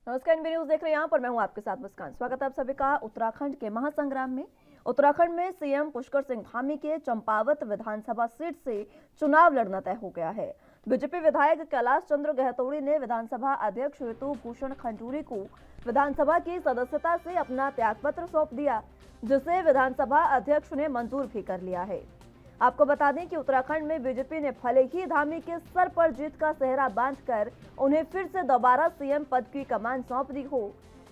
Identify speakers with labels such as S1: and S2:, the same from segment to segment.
S1: नमस्कार, NB news देख रहे हैं। यहाँ पर मैं हूँ आपके साथ मुस्कान। स्वागत है आप सभी का उत्तराखंड के महासंग्राम में। उत्तराखंड में सीएम पुष्कर सिंह धामी के चंपावत विधानसभा सीट से चुनाव लड़ना तय हो गया है। बीजेपी विधायक कैलाश चंद्र गहतोड़ी ने विधानसभा अध्यक्ष ऋतु भूषण खंडूरी को विधानसभा की सदस्यता से अपना त्यागपत्र सौंप दिया, जिसे विधानसभा अध्यक्ष ने मंजूर भी कर लिया है। आपको बता दें कि उत्तराखंड में बीजेपी ने भले ही धामी के सर पर जीत का सेहरा बांधकर उन्हें फिर से दोबारा सीएम पद की कमान सौंप दी हो,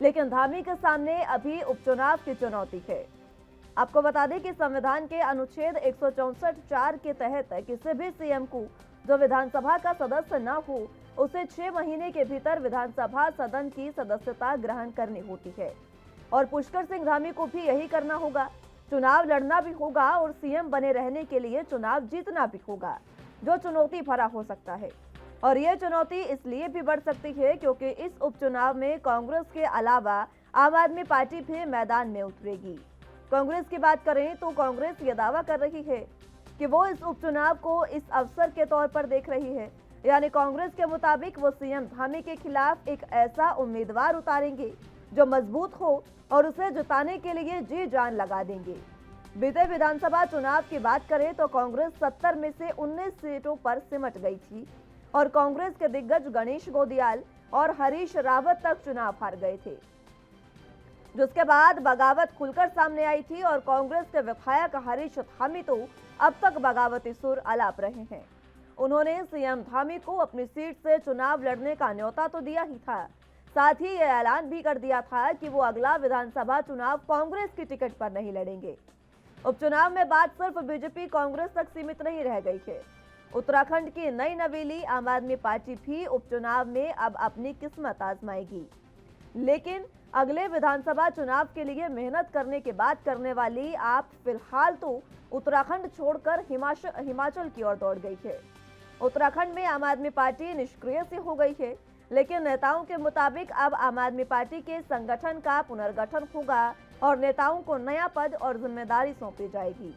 S1: लेकिन धामी के सामने अभी उपचुनाव की चुनौती है। आपको बता दें कि संविधान के अनुच्छेद 164(4) के तहत किसी भी सीएम को जो विधानसभा का सदस्य न हो, उसे 6 महीने के भीतर विधानसभा सदन की सदस्यता ग्रहण करनी होती है और पुष्कर सिंह धामी को भी यही करना होगा। चुनाव लड़ना भी होगा और सीएम बने रहने के लिए चुनाव जीतना भी होगा, जो चुनौती भरा हो सकता है। और यह चुनौती इसलिए भी बढ़ सकती है क्योंकि इस उपचुनाव में कांग्रेस के अलावा आम आदमी पार्टी भी मैदान में उतरेगी। कांग्रेस की बात करें तो कांग्रेस ये दावा कर रही है कि वो इस उपचुनाव को इस अवसर के तौर पर देख रही है, यानी कांग्रेस के मुताबिक वो सीएम धामी के खिलाफ एक ऐसा उम्मीदवार उतारेंगे जो मजबूत हो और उसे जिताने के लिए जी जान लगा देंगे। बीते विधानसभा चुनाव की बात करें तो कांग्रेस 70 में से 19 सीटों पर सिमट गई थी और कांग्रेस के दिग्गज गणेश गोदियाल और हरीश रावत तक चुनाव हार गए थे, जिसके बाद बगावत खुलकर सामने आई थी और कांग्रेस के विधायक हरीश धामी तो अब तक बगावती सुर अलाप रहे हैं। उन्होंने सीएम धामी को अपनी सीट से चुनाव लड़ने का न्योता तो दिया ही था, साथ ही यह ऐलान भी कर दिया था कि वो अगला विधानसभा चुनाव कांग्रेस की टिकट पर नहीं लड़ेंगे। उपचुनाव में बात सिर्फ बीजेपी कांग्रेस तक सीमित नहीं रह गई है। उत्तराखंड की नई नवेली आम आदमी पार्टी भी उपचुनाव में अब अपनी किस्मत आजमाएगी, लेकिन अगले विधानसभा चुनाव के लिए मेहनत करने की बात करने वाली आप फिलहाल तो उत्तराखंड छोड़कर हिमाचल की ओर दौड़ गई है। उत्तराखंड में आम आदमी पार्टी निष्क्रिय सी हो गई है, लेकिन नेताओं के मुताबिक अब आम आदमी पार्टी के संगठन का पुनर्गठन होगा और नेताओं को नया पद और जिम्मेदारी सौंपी जाएगी,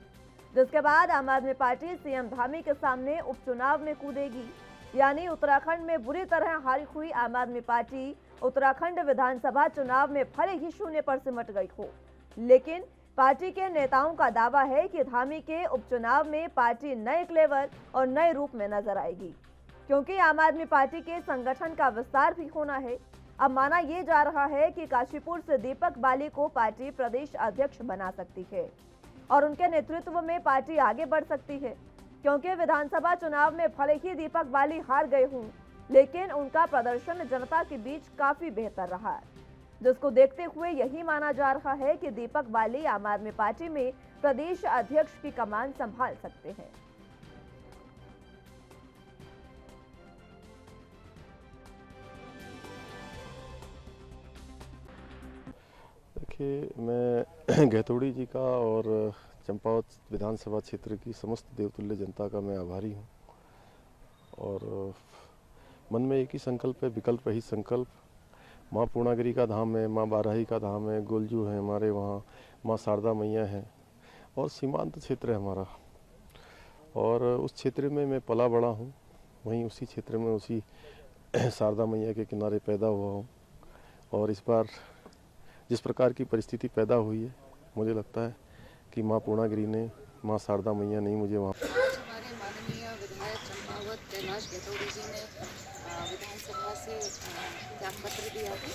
S1: जिसके बाद आम आदमी पार्टी सीएम धामी के सामने उपचुनाव में कूदेगी। यानी उत्तराखंड में बुरी तरह हारी हुई आम आदमी पार्टी उत्तराखंड विधानसभा चुनाव में भले ही शून्य पर सिमट गई हो, लेकिन पार्टी के नेताओं का दावा है कि धामी के उपचुनाव में पार्टी नए क्लेवर और नए रूप में नजर आएगी, क्योंकि आम आदमी पार्टी के संगठन का विस्तार भी होना है। अब माना यह जा रहा है कि काशीपुर से दीपक बाली को पार्टी प्रदेश अध्यक्ष बना सकती है और उनके नेतृत्व में पार्टी आगे बढ़ सकती है, क्योंकि विधानसभा चुनाव में भले ही दीपक बाली हार गए हों, लेकिन उनका प्रदर्शन जनता के बीच काफी बेहतर रहा, जिसको देखते हुए यही माना जा रहा है कि दीपक बाली आम आदमी पार्टी में प्रदेश अध्यक्ष की कमान संभाल सकते हैं।
S2: देखिए, मैं गहतोड़ी जी का और चंपावत विधानसभा क्षेत्र की समस्त देवतुल्य जनता का मैं आभारी हूँ और मन में एक ही संकल्प है, विकल्प रही संकल्प। माँ पूर्णागिरी का धाम है, माँ बाराही का धाम है, गोलजू है हमारे वहाँ, माँ शारदा मैया है और सीमांत क्षेत्र है हमारा और उस क्षेत्र में मैं पला बड़ा हूँ। वहीं उसी क्षेत्र में उसी शारदा मैया के किनारे पैदा हुआ हूँ और इस बार जिस प्रकार की परिस्थिति पैदा हुई है, मुझे लगता है कि माँ पूर्णागिरी ने, माँ शारदा मैया ने मुझे वहाँ
S3: हमारे माननीय विधायक चंपावत कैलाश गहतोड़ी जी ने विधानसभा से त्यागपत्र दिया था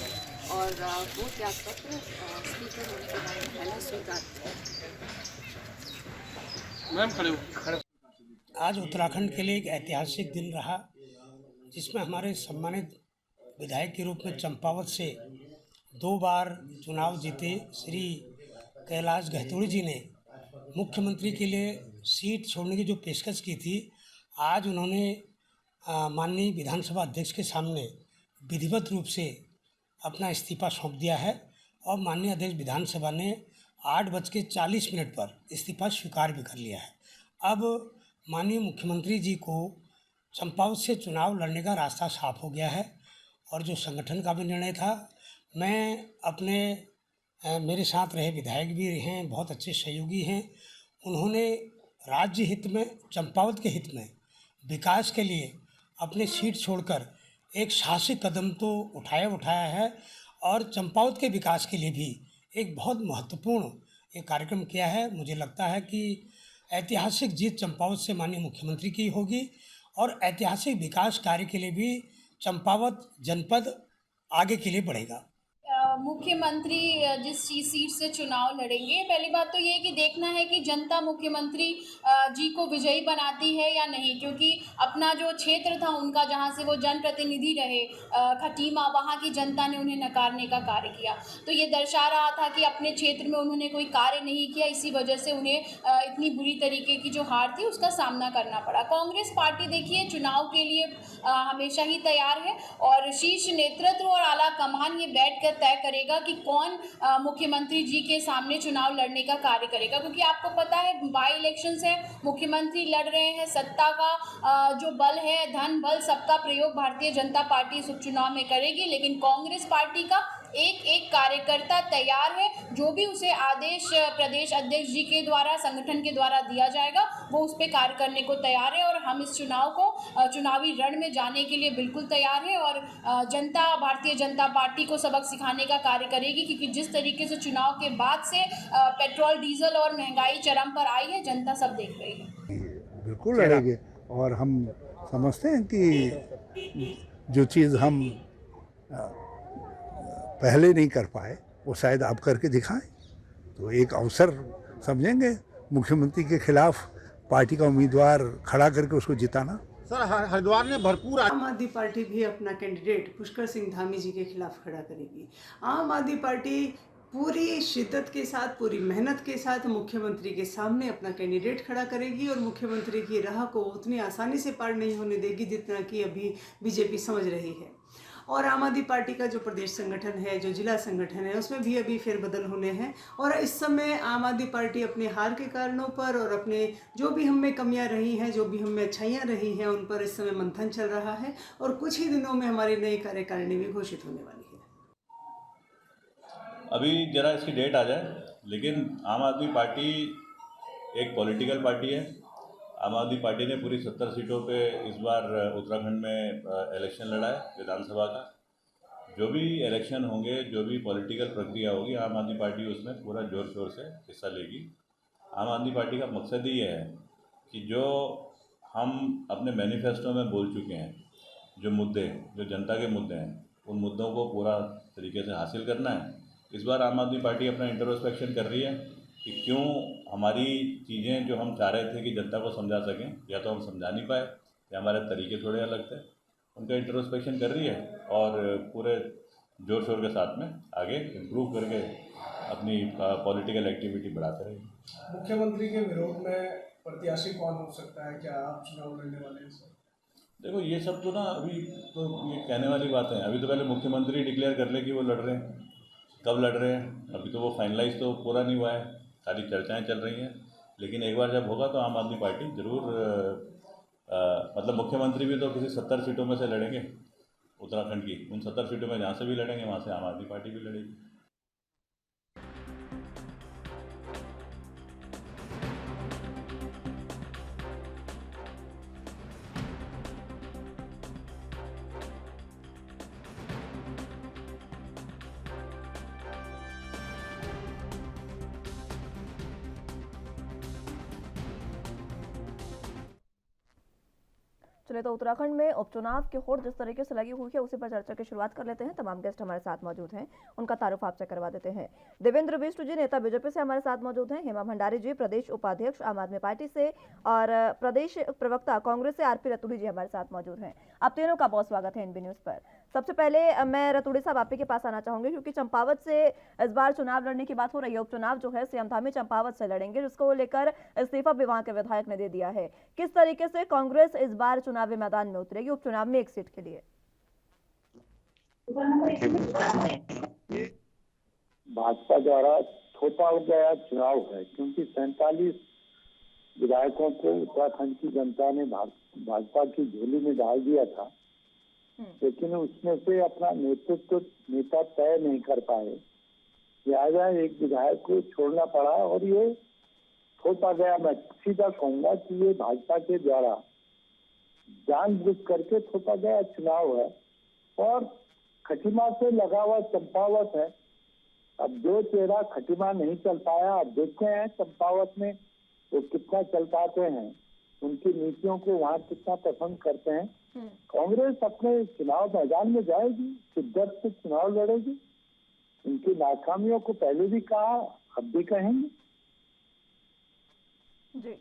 S3: और वो त्यागपत्र स्पीकर होने के बाद पहले स्वीकार किया।
S4: आज उत्तराखंड के लिए एक ऐतिहासिक दिन रहा, जिसमें हमारे सम्मानित विधायक के रूप में चंपावत से 2 बार चुनाव जीते श्री कैलाश गहतोड़ी जी ने मुख्यमंत्री के लिए सीट छोड़ने की जो पेशकश की थी, आज उन्होंने माननीय विधानसभा अध्यक्ष के सामने विधिवत रूप से अपना इस्तीफा सौंप दिया है और माननीय अध्यक्ष विधानसभा ने 8:40 पर इस्तीफा स्वीकार भी कर लिया है। अब माननीय मुख्यमंत्री जी को चंपावत से चुनाव लड़ने का रास्ता साफ हो गया है और जो संगठन का भी निर्णय था, मैं अपने मेरे साथ रहे विधायक भी हैं, बहुत अच्छे सहयोगी हैं, उन्होंने राज्य हित में, चंपावत के हित में, विकास के लिए अपनी सीट छोड़कर एक साहसिक कदम तो उठाया है और चंपावत के विकास के लिए भी एक बहुत महत्वपूर्ण एक कार्यक्रम किया है। मुझे लगता है कि ऐतिहासिक जीत चंपावत से माननीय मुख्यमंत्री की होगी और ऐतिहासिक विकास कार्य के लिए भी चंपावत जनपद आगे के लिए बढ़ेगा।
S5: मुख्यमंत्री जिस सीट से चुनाव लड़ेंगे, पहली बात तो ये है कि देखना है कि जनता मुख्यमंत्री जी को विजयी बनाती है या नहीं, क्योंकि अपना जो क्षेत्र था उनका, जहां से वो जनप्रतिनिधि रहे, खटीमा, वहां की जनता ने उन्हें नकारने का कार्य किया। तो ये दर्शा रहा था कि अपने क्षेत्र में उन्होंने कोई कार्य नहीं किया, इसी वजह से उन्हें इतनी बुरी तरीके की जो हार थी उसका सामना करना पड़ा। कांग्रेस पार्टी देखिए चुनाव के लिए हमेशा ही तैयार है और शीर्ष नेतृत्व और आला कमान ये बैठकर तय करेगा कि कौन मुख्यमंत्री जी के सामने चुनाव लड़ने का कार्य करेगा, क्योंकि आपको पता है बाई इलेक्शंस है, मुख्यमंत्री लड़ रहे हैं, सत्ता का जो बल है, धन बल, सबका प्रयोग भारतीय जनता पार्टी इस उपचुनाव में करेगी। लेकिन कांग्रेस पार्टी का एक एक कार्यकर्ता तैयार है, जो भी उसे आदेश प्रदेश अध्यक्ष जी के द्वारा, संगठन के द्वारा दिया जाएगा, वो उस पर कार्य करने को तैयार है। और हम इस चुनाव को चुनावी रण में जाने के लिए बिल्कुल तैयार है और जनता, भारतीय जनता पार्टी को सबक सिखाने का कार्य करेगी, क्योंकि जिस तरीके से चुनाव के बाद से पेट्रोल, डीजल और महंगाई चरम पर आई है, जनता सब देख रही है।
S6: बिल्कुल लड़ेंगे और हम समझते हैं कि जो चीज़ हम पहले नहीं कर पाए वो शायद आप करके दिखाएं, तो एक अवसर समझेंगे मुख्यमंत्री के खिलाफ पार्टी का उम्मीदवार खड़ा करके उसको जिताना।
S7: सर हरिद्वार ने भरपूर
S8: आम आदमी पार्टी भी अपना कैंडिडेट पुष्कर सिंह धामी जी के खिलाफ खड़ा करेगी। आम आदमी पार्टी पूरी शिद्दत के साथ, पूरी मेहनत के साथ मुख्यमंत्री के सामने अपना कैंडिडेट खड़ा करेगी और मुख्यमंत्री की राह को उतनी आसानी से पार नहीं होने देगी जितना कि अभी बीजेपी समझ रही है। और आम आदमी पार्टी का जो प्रदेश संगठन है, जो जिला संगठन है, उसमें भी अभी फेरबदल होने हैं और इस समय आम आदमी पार्टी अपने हार के कारणों पर और अपने जो भी हम में कमियां रही हैं, जो भी हम में अच्छाइयां रही हैं, उन पर इस समय मंथन चल रहा है और कुछ ही दिनों में हमारी नई कार्यकारिणी भी घोषित होने वाली है।
S9: अभी जरा इसकी डेट आ जाए, लेकिन आम आदमी पार्टी एक पॉलिटिकल पार्टी है। आम आदमी पार्टी ने पूरी 70 सीटों पे इस बार उत्तराखंड में इलेक्शन लड़ा है विधानसभा का। जो भी इलेक्शन होंगे, जो भी पॉलिटिकल प्रक्रिया होगी, आम आदमी पार्टी उसमें पूरा जोर शोर से हिस्सा लेगी। आम आदमी पार्टी का मकसद ही है कि जो हम अपने मैनिफेस्टो में बोल चुके हैं, जो मुद्दे, जो जनता के मुद्दे हैं, उन मुद्दों को पूरा तरीके से हासिल करना है। इस बार आम आदमी पार्टी अपना इंट्रोस्पेक्शन कर रही है कि क्यों हमारी चीज़ें जो हम चाह रहे थे कि जनता को समझा सकें, या तो हम समझा नहीं पाए या हमारे तरीके थोड़े अलग थे, उनका इंट्रोस्पेक्शन कर रही है और पूरे जोर शोर के साथ में आगे इम्प्रूव करके अपनी पॉलिटिकल एक्टिविटी बढ़ाते रहेंगे।
S10: मुख्यमंत्री के विरोध में प्रत्याशी कौन हो सकता है? क्या आप चुनाव लड़ने वाले हैं सर?
S9: देखो, ये सब तो ना अभी तो ये कहने वाली बातें हैं। अभी तो पहले मुख्यमंत्री डिक्लेयर कर ले कि वो लड़ रहे हैं, कब लड़ रहे हैं अभी तो वो फाइनलाइज तो पूरा नहीं हुआ है, सारी चर्चाएं चल रही हैं। लेकिन एक बार जब होगा तो आम आदमी पार्टी ज़रूर मतलब मुख्यमंत्री भी तो किसी 70 सीटों में से लड़ेंगे उत्तराखंड की, उन 70 सीटों में जहाँ से भी लड़ेंगे वहाँ से आम आदमी पार्टी भी लड़ेगी।
S1: चलिए, तो उत्तराखंड में उपचुनाव की होड़ जिस तरीके से लगी हुई है उसी पर चर्चा की शुरुआत कर लेते हैं। तमाम गेस्ट हमारे साथ मौजूद हैं, उनका तारुफ आपसे करवा देते हैं। देवेंद्र बिष्ट जी, नेता बीजेपी से हमारे साथ मौजूद हैं। हेमा भंडारी जी, प्रदेश उपाध्यक्ष आम आदमी पार्टी से, और प्रदेश प्रवक्ता कांग्रेस से आरपी रतूड़ी जी हमारे साथ मौजूद हैं। आप तीनों का बहुत स्वागत है एनबी न्यूज पर। सबसे पहले मैं रतूड़ी साहब आप ही के पास आना चाहूंगी, क्योंकि चंपावत से इस बार चुनाव लड़ने की बात हो रही है। उपचुनाव जो है सीएम धामी चंपावत से लड़ेंगे, जिसको लेकर इस्तीफा भी वहां के विधायक ने दे दिया है। किस तरीके से कांग्रेस इस बार चुनावी मैदान में उतरेगी उपचुनाव में एक सीट के लिए?
S11: भाजपा द्वारा थोपा गया चुनाव है, क्योंकि 47 विधायकों को उत्तराखंड की जनता ने भाजपा की झोली में डाल दिया था, लेकिन उसमें से अपना नेतृत्व नेता तय नहीं कर पाए, लिहाजा एक विधायक को छोड़ना पड़ा। और ये थोपा गया, मैं सीधा कहूंगा कि ये भाजपा के द्वारा जानबूझ करके थोपा गया चुनाव है। और खटीमा से लगा हुआ चंपावत है। अब जो चेहरा खटीमा नहीं चल पाया, अब देखते हैं चंपावत में वो कितना चल पाते हैं, उनकी नीतियों को वहाँ कितना पसंद करते हैं। कांग्रेस अपने चुनाव मैदान में जाएगी, शिद्दत से चुनाव लड़ेगी। उनकी नाकामियों को पहले भी कहा, अब भी कहेंगे।
S1: जी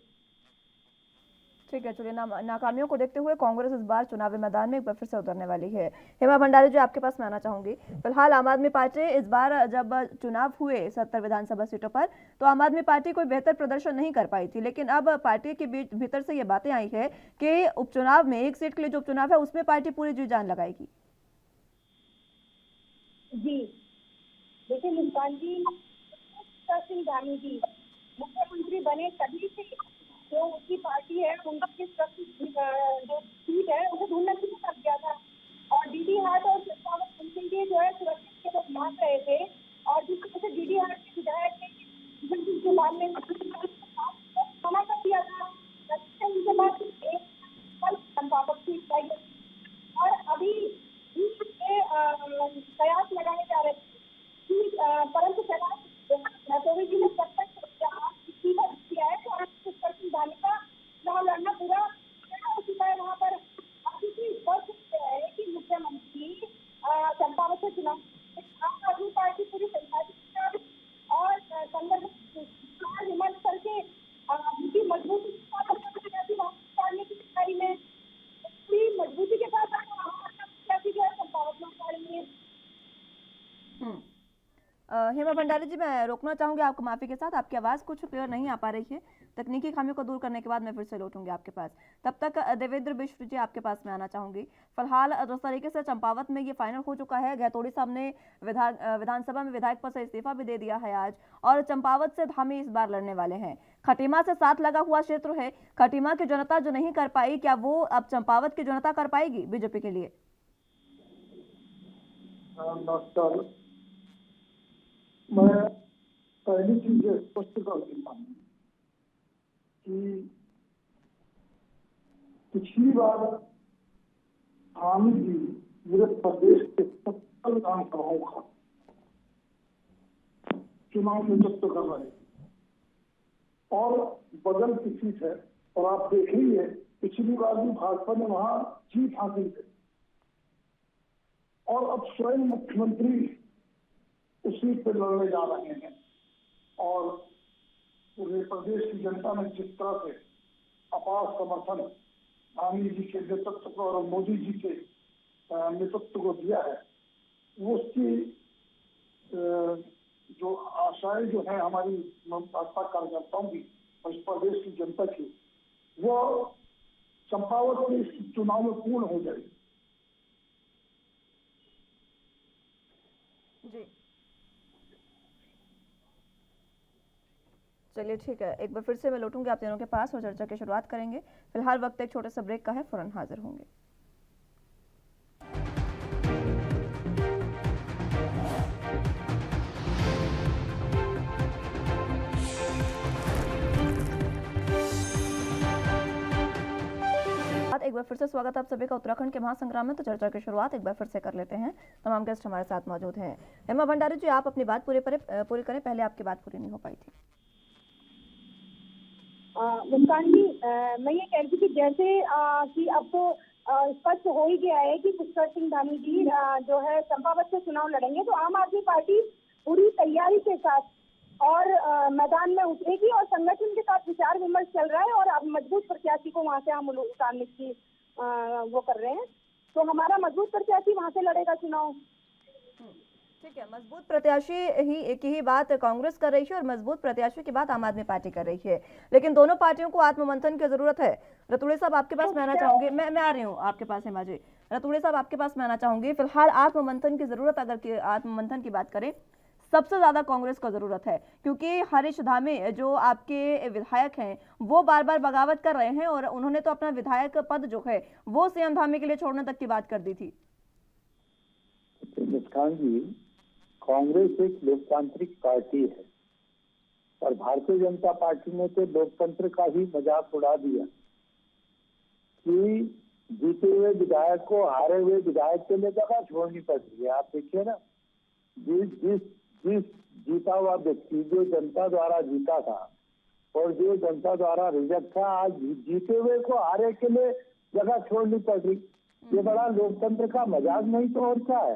S1: ठीक है, चलिए नाकामियों को देखते हुए कांग्रेस इस बार चुनावी मैदान में एक बार फिर से उतरने वाली है। हेमा भंडारी जी, आपके पास मैं आना चाहूंगी। फिलहाल आम आदमी पार्टी इस बार जब चुनाव हुए 70 विधानसभा सीटों पर, तो आम आदमी पार्टी कोई बेहतर प्रदर्शन नहीं कर पाई थी, लेकिन अब पार्टी के भीतर से ये बातें आई है कि उपचुनाव में एक सीट के लिए जो उपचुनाव है उसमें पार्टी पूरी जी जान लगाएगी।
S12: जी देखिए मुस्कान जी, सिंह धामी जी मुख्यमंत्री बने तभी से जो उसकी पार्टी है उनकी जो सीट है उसे ढूंढना शुरू कर दिया था। और डीडी हाट और सिंह के जो है सुरक्षित के लोग मांग रहे थे, और जिस तरह से डीडी हाट के विधायक ने के बाद में मना कर दिया था, उनके बाद एक चंपावत की इकाई और अभी कयास लगाए जा रहे थे, परंतु रतौड़ी जी ने जब तक किया है तो आज पुष्कर सिंह धामी का चुनाव लड़ना पूरा हो चुका है। वहाँ पर स्पष्ट है कि मुख्यमंत्री चंपावत से चुनाव आम आदमी पार्टी पूरी संसाधित और संगठन विमर्श करके उनकी मजबूती उतारने की तैयारी में पूरी मजबूती के साथ चंपावत में उतारेंगे।
S1: हेमा भंडारी जी, मैं रोकना चाहूंगी आपको माफी के साथ, आपकी आवाज कुछ क्लियर नहीं आ पा रही है। तकनीकी खामियों को दूर करने के बाद मैं फिर से लौटूंगी आपके पास। तब तक देवेंद्र बिश्र जी, आपके पास मैं आना चाहूंगी। फिलहाल जिस तरीके से चंपावत में ये फाइनल हो चुका है, गहतोड़ी साहब ने विधानसभा में विधायक पद से इस्तीफा भी दे दिया है आज, और चंपावत से धामी इस बार लड़ने वाले हैं। खटीमा से साथ लगा हुआ क्षेत्र है, खटीमा की जनता जो नहीं कर पाई, क्या वो अब चंपावत की जनता कर पाएगी बीजेपी के लिए?
S11: नमस्कार, मैं पहली चीज स्पष्ट कर देता हूँ कि पिछली बार धामी जी मेरे प्रदेश के 70 विधानसभाओं का चुनाव नेतृत्व कर रहे और बगल की सीट है, और आप देखेंगे पिछली बार भी भाजपा ने वहां जीत हासिल की, और अब स्वयं मुख्यमंत्री उस सीट पर लड़ने जा रहे हैं। और पूरे प्रदेश की जनता ने जिस तरह से अपार समर्थन धामी जी के नेतृत्व को और मोदी जी के नेतृत्व को दिया है, वो उसकी जो आशाएं जो है हमारी भाजपा कार्यकर्ताओं की और इस प्रदेश की जनता की, वो चंपावत में इस चुनाव में पूर्ण हो जाएगी।
S1: जी चलिए ठीक है, एक बार फिर से मैं लौटूंगी आप तीनों के पास और चर्चा की शुरुआत करेंगे। फिलहाल वक्त एक छोटे से ब्रेक का है, फौरन हाजिर होंगे। एक बार फिर से स्वागत है आप सभी का उत्तराखंड के महासंग्राम में। तो चर्चा की शुरुआत एक बार फिर से कर लेते हैं। तमाम गेस्ट हमारे साथ मौजूद हैं। हेमा भंडारी जी, आप अपनी बात पूरी करें, पहले आपकी बात पूरी नहीं हो पाई थी।
S12: मुस्कान जी, मैं ये कह रही थी कि जैसे कि अब तो स्पष्ट हो ही गया है कि पुष्कर सिंह धामी जी जो है चंपावत से चुनाव लड़ेंगे, तो आम आदमी पार्टी पूरी तैयारी के साथ और मैदान में उतरेगी और संगठन के साथ विचार विमर्श चल रहा है, और अब मजबूत प्रत्याशी को वहाँ से हम उतारने की वो कर रहे हैं। तो हमारा मजबूत प्रत्याशी वहाँ से लड़ेगा चुनाव।
S1: ठीक है, मजबूत प्रत्याशी ही एक ही बात कांग्रेस कर रही है और मजबूत प्रत्याशी की बात आम आदमी पार्टी कर रही है, लेकिन दोनों पार्टियों को आत्ममंथन की जरूरत है। रतूड़ी साहब, आपके पास मैं आना चाहूंगी। मैं आ रही हूँ आपके पास हेमा जी। रतूड़ी साहब, आपके पास मैं आना चाहूंगी। फिलहाल आत्ममंथन की जरूरत, अगर आत्ममंथन की बात करें, सबसे ज्यादा कांग्रेस को जरूरत है, क्योंकि हरीश धामी जो आपके विधायक हैं वो बार बार बगावत कर रहे हैं, और उन्होंने तो अपना विधायक पद जो है वो सीएम धामी के लिए छोड़ने तक की बात कर दी थी।
S11: मुस्कान जी, कांग्रेस एक लोकतांत्रिक पार्टी है और भारतीय जनता पार्टी ने तो लोकतंत्र का ही मजाक उड़ा दिया कि जीते हुए विधायक को हारे हुए विधायक के लिए जगह छोड़नी पड़ती है। आप देखिए ना, जिस जीता हुआ व्यक्ति जो जनता द्वारा जीता था और जो जनता द्वारा रिजेक्ट था, आज जीते हुए को हारे के लिए जगह छोड़नी पड़ रही। ये बड़ा लोकतंत्र का मजाक नहीं तो और क्या है।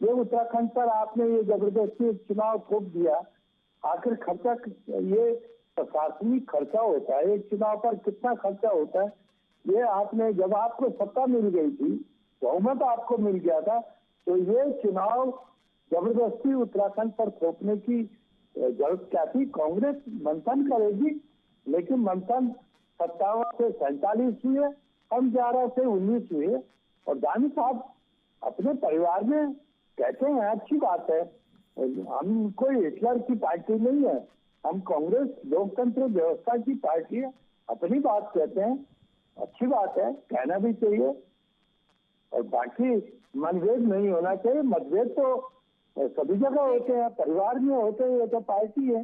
S11: ये उत्तराखंड पर आपने ये जबरदस्ती चुनाव थोप दिया। आखिर खर्चा, ये प्रशासनिक खर्चा होता है, एक चुनाव पर कितना खर्चा होता है, ये आपने, जब आपको सत्ता मिल गई थी, बहुमत आपको मिल गया था, तो ये चुनाव जबरदस्ती उत्तराखंड पर थोपने की जरूरत क्या थी। कांग्रेस मंथन करेगी, लेकिन मंथन 57 से 47 हुए, हम 11 से 19 हुए। और दानी साहब अपने परिवार में कहते हैं, अच्छी बात है, हम कोई हिटलर की पार्टी नहीं है, हम कांग्रेस लोकतंत्र व्यवस्था की पार्टी है, अपनी बात कहते हैं, अच्छी बात है, कहना भी चाहिए। और बाकी मनभेद नहीं होना चाहिए। मतभेद तो सभी जगह होते हैं, परिवार में होते हैं, ये तो पार्टी है।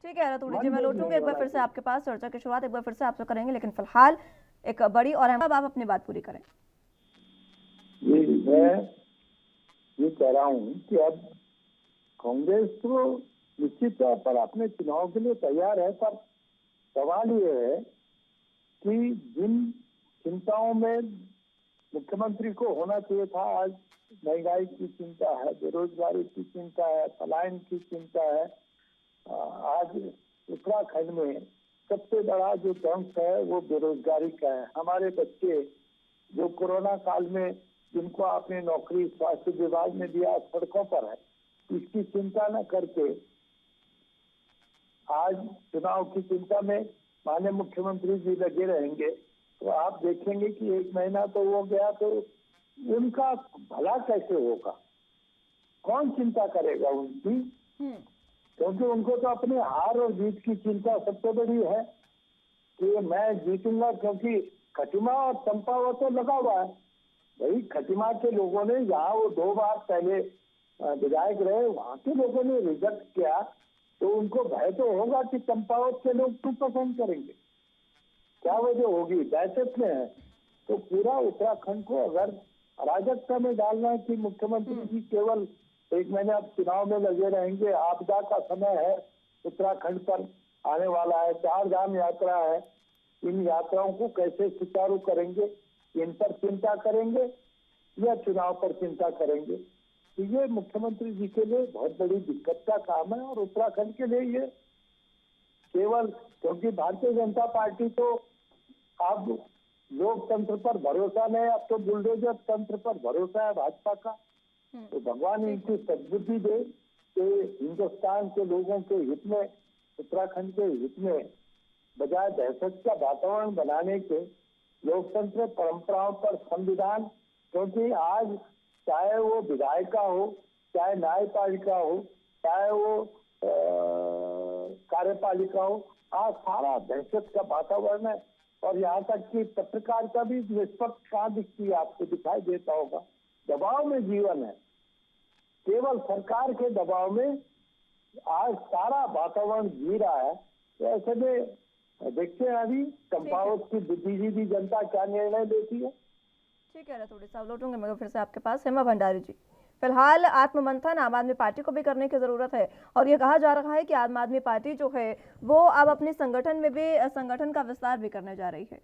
S1: ठीक है रतूड़ी जी, मैं लौटूंगी एक बार फिर से आपके पास, चर्चा की शुरुआत एक बार फिर से आपसे करेंगे, लेकिन फिलहाल एक बड़ी और अहम, आप अपनी बात पूरी करें।
S11: मैं ये कह रहा हूँ कि अब कांग्रेस तो निश्चित तौर पर अपने चुनाव के लिए तैयार है, पर सवाल ये है कि जिन चिंताओं में मुख्यमंत्री को होना चाहिए था, आज महंगाई की चिंता है, बेरोजगारी की चिंता है, पलायन की चिंता है। आज उत्तराखंड में सबसे बड़ा जो दंश है वो बेरोजगारी का है। हमारे बच्चे जो कोरोना काल में, जिनको आपने नौकरी स्वास्थ्य विभाग में दिया, सड़कों पर है, इसकी चिंता न करके आज चुनाव की चिंता में माननीय मुख्यमंत्री जी लगे रहेंगे, तो आप देखेंगे कि 1 महीना तो वो गया, तो उनका भला कैसे होगा, कौन चिंता करेगा उनकी। क्योंकि उनको तो अपने हार और जीत की चिंता सबसे बड़ी है कि मैं जीतूंगा, क्योंकि खटीमा और चंपावत तो लगा हुआ है। भाई खटीमा के लोगों ने, जहाँ वो 2 बार पहले विधायक रहे, वहाँ के लोगों ने रिजेक्ट किया, तो उनको भय तो होगा कि चंपावत के लोग क्यों पसंद करेंगे, क्या वजह होगी, दहशत में है। तो पूरा उत्तराखंड को अगर अराजकता में डालना है कि मुख्यमंत्री जी केवल 1 महीने अब चुनाव में लगे रहेंगे, आपदा का समय है, उत्तराखंड पर आने वाला है, 4 धाम यात्रा है, इन यात्राओं को कैसे सुचारू करेंगे, इन पर चिंता करेंगे या चुनाव पर चिंता करेंगे। तो ये मुख्यमंत्री जी के लिए बहुत बड़ी दिक्कत का काम है। और उत्तराखंड के लिए ये केवल, क्योंकि भारतीय जनता पार्टी तो अब लोकतंत्र पर भरोसा नहीं, अब तो बुलडोजर तंत्र पर भरोसा है भाजपा का। तो भगवान इनकी सद्बुद्धि दे कि हिंदुस्तान के लोगों के हित में, उत्तराखंड के हित में, बजाय दहशत का वातावरण बनाने के, लोकतंत्र परंपराओं पर संविधान, क्योंकि आज चाहे वो विधायिका हो, चाहे न्यायपालिका हो, चाहे वो कार्यपालिका हो, आज सारा दहशत का वातावरण है। और यहाँ तक कि पत्रकारिता भी निष्पक्ष कहाँ दिखती है, आपको दिखाई देता होगा, दबाव में जीवन है, केवल सरकार के दबाव में आज सारा वातावरण जी रहा है। तो ऐसे में देखते हैं अभी चंपावत की बुद्धिजीवी जनता क्या निर्णय लेती है।
S1: ठीक है रतूड़ी साहब, लौटूंगे मैं फिर से आपके पास। हेमा भंडारी जी, फिलहाल आत्ममंथन आम आदमी पार्टी को भी करने की जरूरत है, और ये कहा जा रहा है कि आम आदमी पार्टी जो है वो अब अपने संगठन में भी संगठन का विस्तार भी करने जा रही है।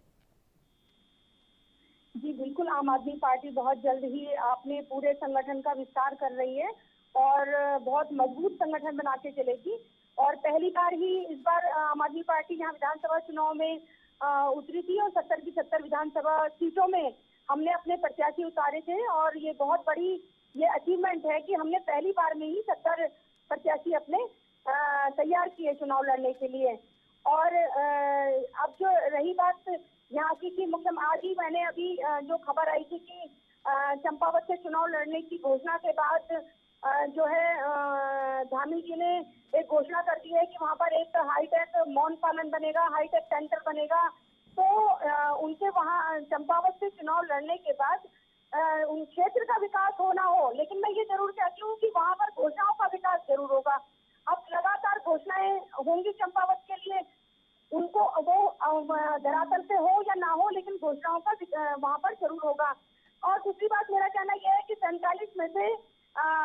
S12: जी बिल्कुल, आम आदमी पार्टी बहुत जल्द ही अपने पूरे संगठन का विस्तार कर रही है और बहुत मजबूत संगठन बना के चलेगी। और पहली बार ही इस बार आम आदमी पार्टी यहाँ विधानसभा चुनाव में उतरी थी और 70 की 70 विधानसभा सीटों में हमने अपने प्रत्याशी उतारे थे। और ये बहुत बड़ी ये अचीवमेंट है कि हमने पहली बार में ही 70 प्रत्याशी अपने तैयार किए चुनाव लड़ने के लिए। और अब जो रही बात यहाँ की कि आज ही मैंने अभी जो खबर आई थी कि चंपावत से चुनाव लड़ने की घोषणा के बाद जो है धामी जी ने एक घोषणा कर दी है कि वहाँ पर एक हाईटेक मौन पालन बनेगा, हाईटेक सेंटर बनेगा। तो उनके वहाँ चंपावत से चुनाव लड़ने के बाद उन क्षेत्र का विकास होना हो, लेकिन मैं ये जरूर चाहती हूँ कि वहाँ पर घोषणाओं का विकास जरूर होगा। अब लगातार घोषणाएं होंगी चंपावत के लिए, उनको वो धरातल पे हो या ना हो, लेकिन घोषणाओं का वहां पर जरूर होगा। और दूसरी बात मेरा कहना यह है कि 47 में से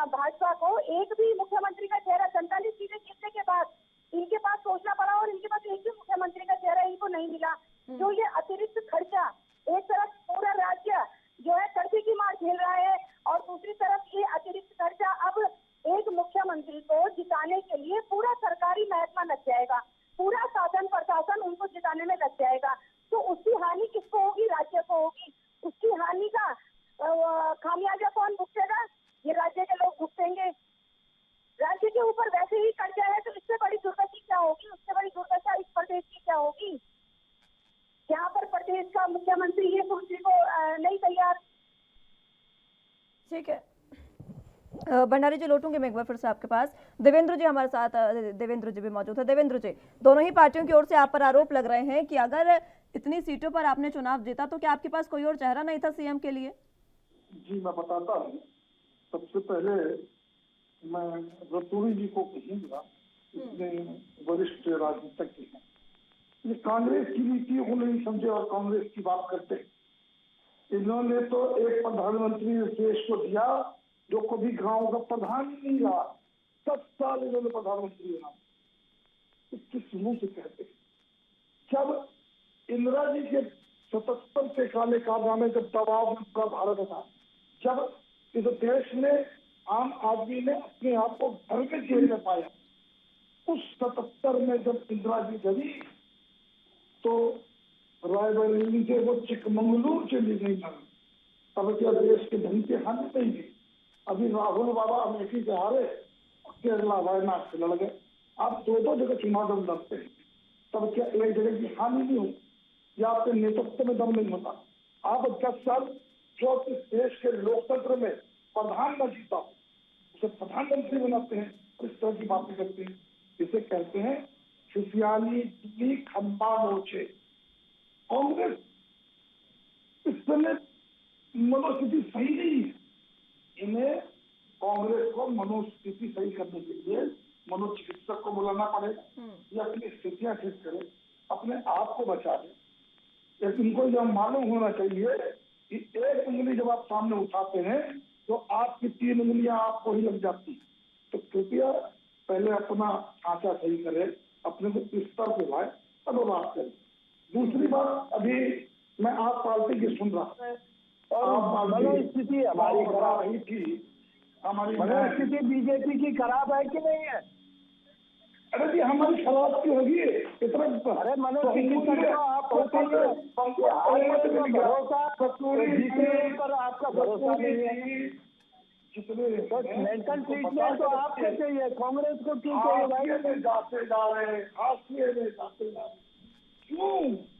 S12: भाजपा को एक भी मुख्यमंत्री का चेहरा 47 सीटें जीतने के बाद इनके पास सोचना पड़ा और इनके पास एक भी मुख्यमंत्री का चेहरा इनको नहीं मिला। जो ये अतिरिक्त खर्चा, एक तरफ पूरा राज्य जो है कर्जे की मार झेल रहा है और दूसरी तरफ ये अतिरिक्त खर्चा अब एक मुख्यमंत्री को जिताने के लिए पूरा सरकारी महकमा लग जाएगा, पूरा शासन प्रशासन उनको जिताने में लग जाएगा। तो उसकी हानि किसको होगी? राज्य को होगी। उसकी हानि का खामियाजा कौन भुगतेगा? ये राज्य के लोग भुगतेंगे। राज्य के ऊपर वैसे ही कर्जा है, तो इससे बड़ी दुर्गति क्या होगी? उससे बड़ी दुर्दशा इस प्रदेश की क्या होगी? यहाँ पर प्रदेश का मुख्यमंत्री ये सोचने को नहीं तैयार।
S1: ठीक है भंडारी जी, लौटूंगी मैं एक बार फिर से आपके पास। देवेंद्र जी हमारे साथ, देवेंद्र जी भी मौजूद है। देवेंद्र जी, दोनों ही पार्टियों की ओर से आप पर आरोप लग रहे हैं कि अगर इतनी सीटों पर आपने चुनाव जीता तो क्या आपके पास कोई और चेहरा नहीं था सीएम के लिए?
S11: जी मैं बताता हूँ। सबसे पहले मैं रतूड़ी जी को कहूँगा, इतने वरिष्ठ राजनीतिज्ञ हैं, ये कांग्रेस की नीतियों को नहीं समझे और कांग्रेस की बात करते हैं। इन्होंने तो एक प्रधानमंत्री देश को दिया जो कभी गांव का प्रधान ही नहीं रहा। 10 साल इन्होंने प्रधानमंत्री बना, किस मुंह से कहते हैं? जब इंदिरा जी के 77 से काले कारनामे जब दबाव में पूरा भारत था, जब इस देश में आम आदमी ने अपने आप को घर में जेल में पाया, उस 77 में जब इंदिरा जी गई तो रायबरेली से वो चिकमंगलूर चली गई ना, तब क्या देश के धन की हानि नहीं हुई? अभी राहुल बाबा अमेठी से हारे, केरला वायनाड से लड़ गए। आप दो जगह चुनाव जब लड़ते हैं तब क्या एक जगह की हानि नहीं हुई? या आपके नेतृत्व में दम नहीं होता? आप 10 साल जो इस देश के लोकतंत्र में प्रधान न जीता उसे प्रधानमंत्री बनाते हैं और इस तरह की बातें करते हैं। इसे कहते हैं खुशियाली खंबा नोचे। कांग्रेस इस समय मनोस्थिति सही नहीं है। इन्हें कांग्रेस को मनोस्थिति सही करने के लिए मनोचिकित्सक को बुलाना पड़ेगा। ये अपनी स्थितियां ठीक करे, अपने आप को बचा ले। लेकिन इनको यह मालूम होना चाहिए कि एक उंगली जब आप सामने उठाते हैं तो आपकी 3 उंगलियां आपको ही लग जाती। तो कृपया पहले अपना ढांचा सही करें, अपने को इस स्तर पे लाए, तब बात करें। दूसरी बात, अभी मैं आप पार्टी की सुन रहा और मनोस्थिति हमारी खराब रही थी। हमारी मनोस्थिति बीजेपी की खराब है कि नहीं है? अरे जी हमारी खराब क्यों होगी? इतना अरे मनोस्थिति आप आपका भरोसा नहीं है। जितने मेंटल ट्रीटमेंट तो आपके चाहिए, कांग्रेस को क्यों चाहिए? जाते जा रहे, हाशिए में जाते जा रहे,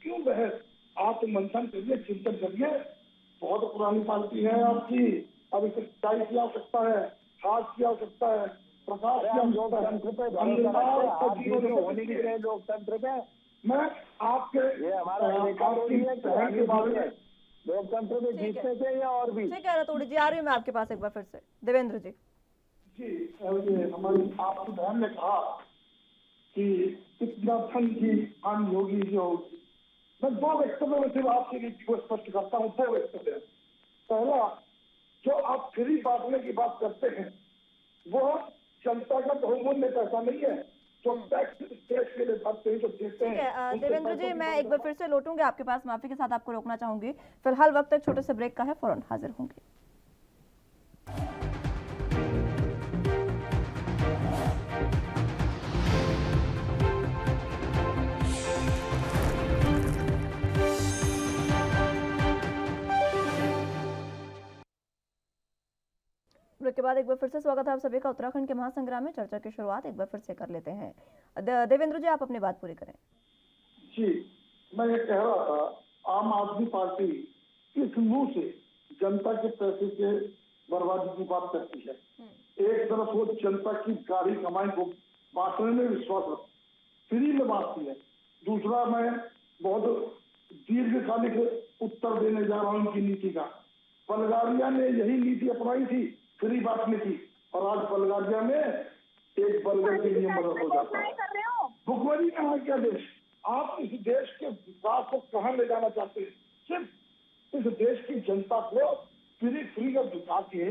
S11: क्यों बहस? आप मंथन करिए, चिंतन करिए। बहुत पुरानी पार्टी है आपकी, अब इसे चाय की आवश्यकता है, खाद की आवश्यकता है, प्रकाश की आवश्यकता है। होने की चाहिए लोकतंत्र में। मैं आपके ये हमारा के बारे में लोकतंत्र में जीतने से या और भी।
S1: ठीक है रतूड़ी जी, आ रही हूँ मैं आपके पास एक बार फिर से। देवेंद्र जी
S11: जी, हमारी आपकी बहन ने कहा कि इतना धन की हानि होगी जो होगी। मैं 2 वक्तव्य में सिर्फ आपकी नीति को स्पष्ट करता हूँ। 2 वक्तव्य। पहला, जो आप फ्री बांटने की बात करते हैं वो जनता का बहुमूल्य पैसा नहीं है जो टैक्स देश के लिए भरते हैं, जो देते हैं।
S1: देवेंद्र जी, मैं एक बार फिर से लौटूंगी आपके पास, माफी के साथ आपको रोकना चाहूंगी। फिलहाल वक्त एक छोटे से ब्रेक का है, फौरन हाजिर होंगे। ब्रेक के बाद एक बार फिर से स्वागत है आप सभी का। उत्तराखंड के महासंग्राम में चर्चा की शुरुआत एक बार फिर से कर लेते हैं। देवेंद्र जी, आप अपनी बात पूरी करें।
S11: जी, मैं ये कह रहा था, आम आदमी पार्टी किस मुंह से जनता के पैसे के बर्बादी की बात करती है? एक तरफ वो जनता की गाड़ी कमाई को बांटने में विश्वास रखती, फ्री में बांटती है। दूसरा, मैं बहुत दीर्घकालिक उत्तर देने जा रहा हूँ उनकी नीति का। बल्गारिया ने यही नीति अपनाई थी, फ्री बांटने की, और आज बल्गारिया में एक बर्गर के लिए मदद हो जाता है। भुखमरी कहाँ क्या देश? आप इस देश के विकास को कहाँ ले जाना चाहते हैं? सिर्फ इस देश की जनता को फ्री में बिता के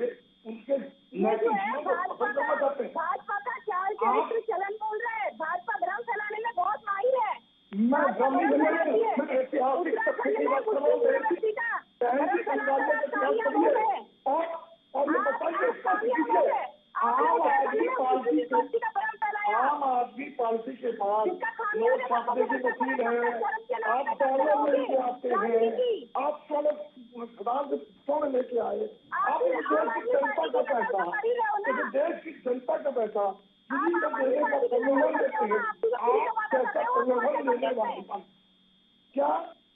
S11: उनके नैतिक जीवन को खत्म करना चाहते हैं।
S12: भाजपा का चाल चरित्र चलन बोल रहा है, भाजपा भ्रम फैलाने में बहुत माहिर है।
S11: मैं ऐतिहासिक तथ्य की बात कर रहा हूँ, और ये बताइए आम आदमी पार्टी के पास वोट छापने की मशीन है, आप डॉलर लेके आते हैं, आप स्वर्ण लेके आए, आप देश की जनता का पैसा, देश की जनता का पैसा फ्री में देने का प्रलोभन देते हैं। आप कैसा प्रलोभन लेने वाले,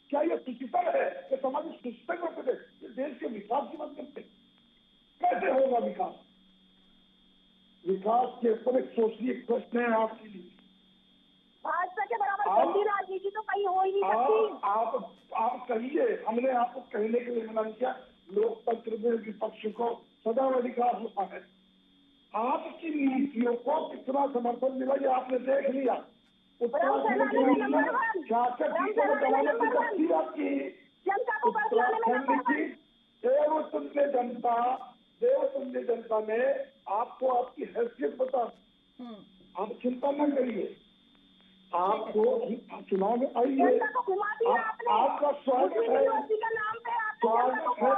S11: क्या ये सुचितर है कि समाज सुचितर करते थे देश के विकास की बात करते? कैसे होगा विकास? विकास के ऊपर एक सोचिए प्रश्न है आपके लिए।
S12: भाजपा के बराबर गंदी राजनीति तो कहीं हो ही नहीं सकती।
S11: आप कहिए, हमने आपको कहने के लिए मना किया। लोकतंत्र में विपक्ष को सदा अधिकार होता है। आपकी नीतियों को कितना समर्थन मिला ये आपने देख लिया। उत्तराखंड की 66 सीटों को दबाने की शक्ति आपकी, उत्तराखंड की देवतुल्य जनता ने आपको आपकी हैसियत बता। आप चिंता न करिए, आपको चुनाव में आइए, आपका स्वागत है, स्वागत है।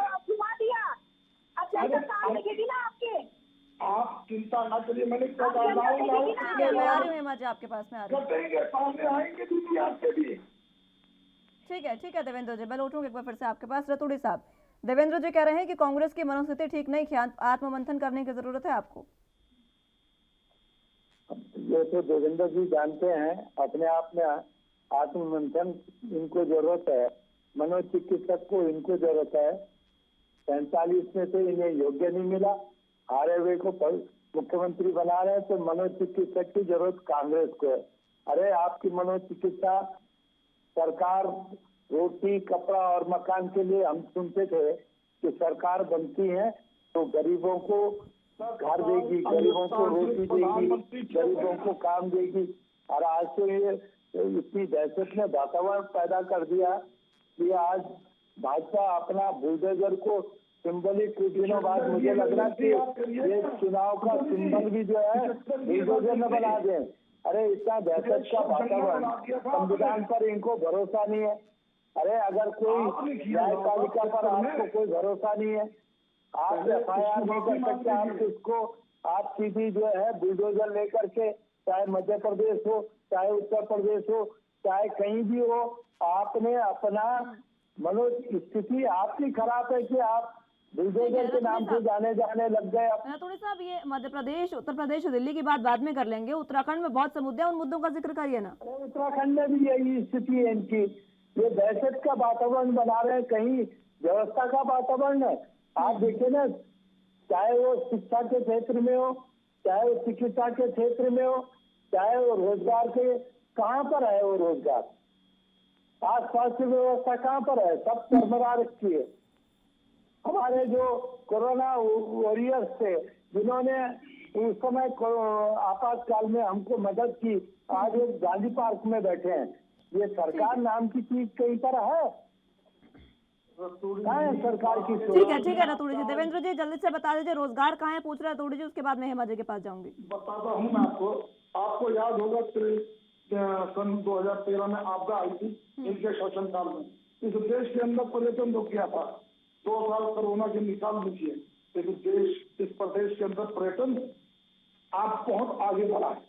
S11: आप चिंता न करिए, मैंने कहा
S1: मैं आ रही हूँ हेमा जी आपके पास में, आ रही हूँ।
S11: कटेंगे, सामने आएंगे दीदी आपके भी।
S1: ठीक है देवेंद्र जी, मैं लौटूंगी एक बार फिर से आपके पास। रतूड़ी साहब, देवेंद्र जी कह रहे हैं कि कांग्रेस की मनोस्थिति ठीक नहीं है, आत्ममंथन करने की जरूरत है आपको।
S11: ये तो देवेंद्र जी जानते हैं अपने आप में, आत्ममंथन इनको जरूरत है, मनोचिकित्सक को इनको जरूरत है। 47 में से इन्हें योग्य नहीं मिला, हारे हुए को मुख्यमंत्री बना रहे हैं, तो मनोचिकित्सक की जरूरत कांग्रेस को है। अरे आपकी मनोचिकित्सा सरकार रोटी कपड़ा और मकान के लिए, हम सुनते थे कि सरकार बनती है तो गरीबों को घर देगी, गरीबों को रोटी देगी, गरीबों को काम देगी। और आज तो ये इतनी दहशत में वातावरण पैदा कर दिया कि आज भाजपा अपना बुलडोजर को सिंबलिक कुछ दिनों बाद मुझे लग रहा कि ये चुनाव का सिंबल भी जो है बुलडोजर न बना दें। अरे इतना दहशत का वातावरण, संविधान पर इनको भरोसा नहीं है। अरे अगर कोई न्यायपालिका पर आपको कोई भरोसा नहीं है, आप FIR नहीं कर सकते, आप किसको, आप सीधी जो है बुलडोजर लेकर के, चाहे मध्य प्रदेश हो, चाहे उत्तर प्रदेश हो, चाहे कहीं भी हो, आपने अपना मनोस्थिति आपकी खराब है कि आप बुलडोजर के नाम से जाने लग गए।
S1: रतूड़ी साहब, ये मध्य प्रदेश, उत्तर प्रदेश, दिल्ली की बात बाद में कर लेंगे, उत्तराखंड में बहुत से मुद्दे हैं, उन मुद्दों का जिक्र करिए ना।
S11: उत्तराखंड में भी यही स्थिति है इनकी, ये दहशत का वातावरण बना रहे हैं, कहीं व्यवस्था का वातावरण है। आप देखिए ना, चाहे वो शिक्षा के क्षेत्र में हो, चाहे वो चिकित्सा के क्षेत्र में हो, चाहे वो रोजगार के, कहाँ पर है वो रोजगार? आज स्वास्थ्य व्यवस्था कहाँ पर है? सब चरमरा रखी है। हमारे जो कोरोना वॉरियर्स थे, जिन्होंने उस समय आपातकाल में हमको मदद की, आज एक गांधी पार्क में बैठे हैं। ये सरकार नाम की चीज कहीं पर है? कहाँ है सरकार की?
S1: ठीक है रतूड़ी जी। देवेंद्र जी जल्दी से बता दीजिए रोजगार कहाँ है, पूछ रहे रतूड़ी जी, उसके बाद मैं हेमा जी के पास जाऊंगी।
S11: बताता हूँ मैं आपको याद होगा सन 2013 में आपदा आई थी इनके शासनकाल में। इस देश के अंदर पर्यटन रुक गया था, 2 साल कोरोना के निकाल दीजिए, लेकिन इस प्रदेश के अंदर पर्यटन आप बहुत आगे बढ़ा है।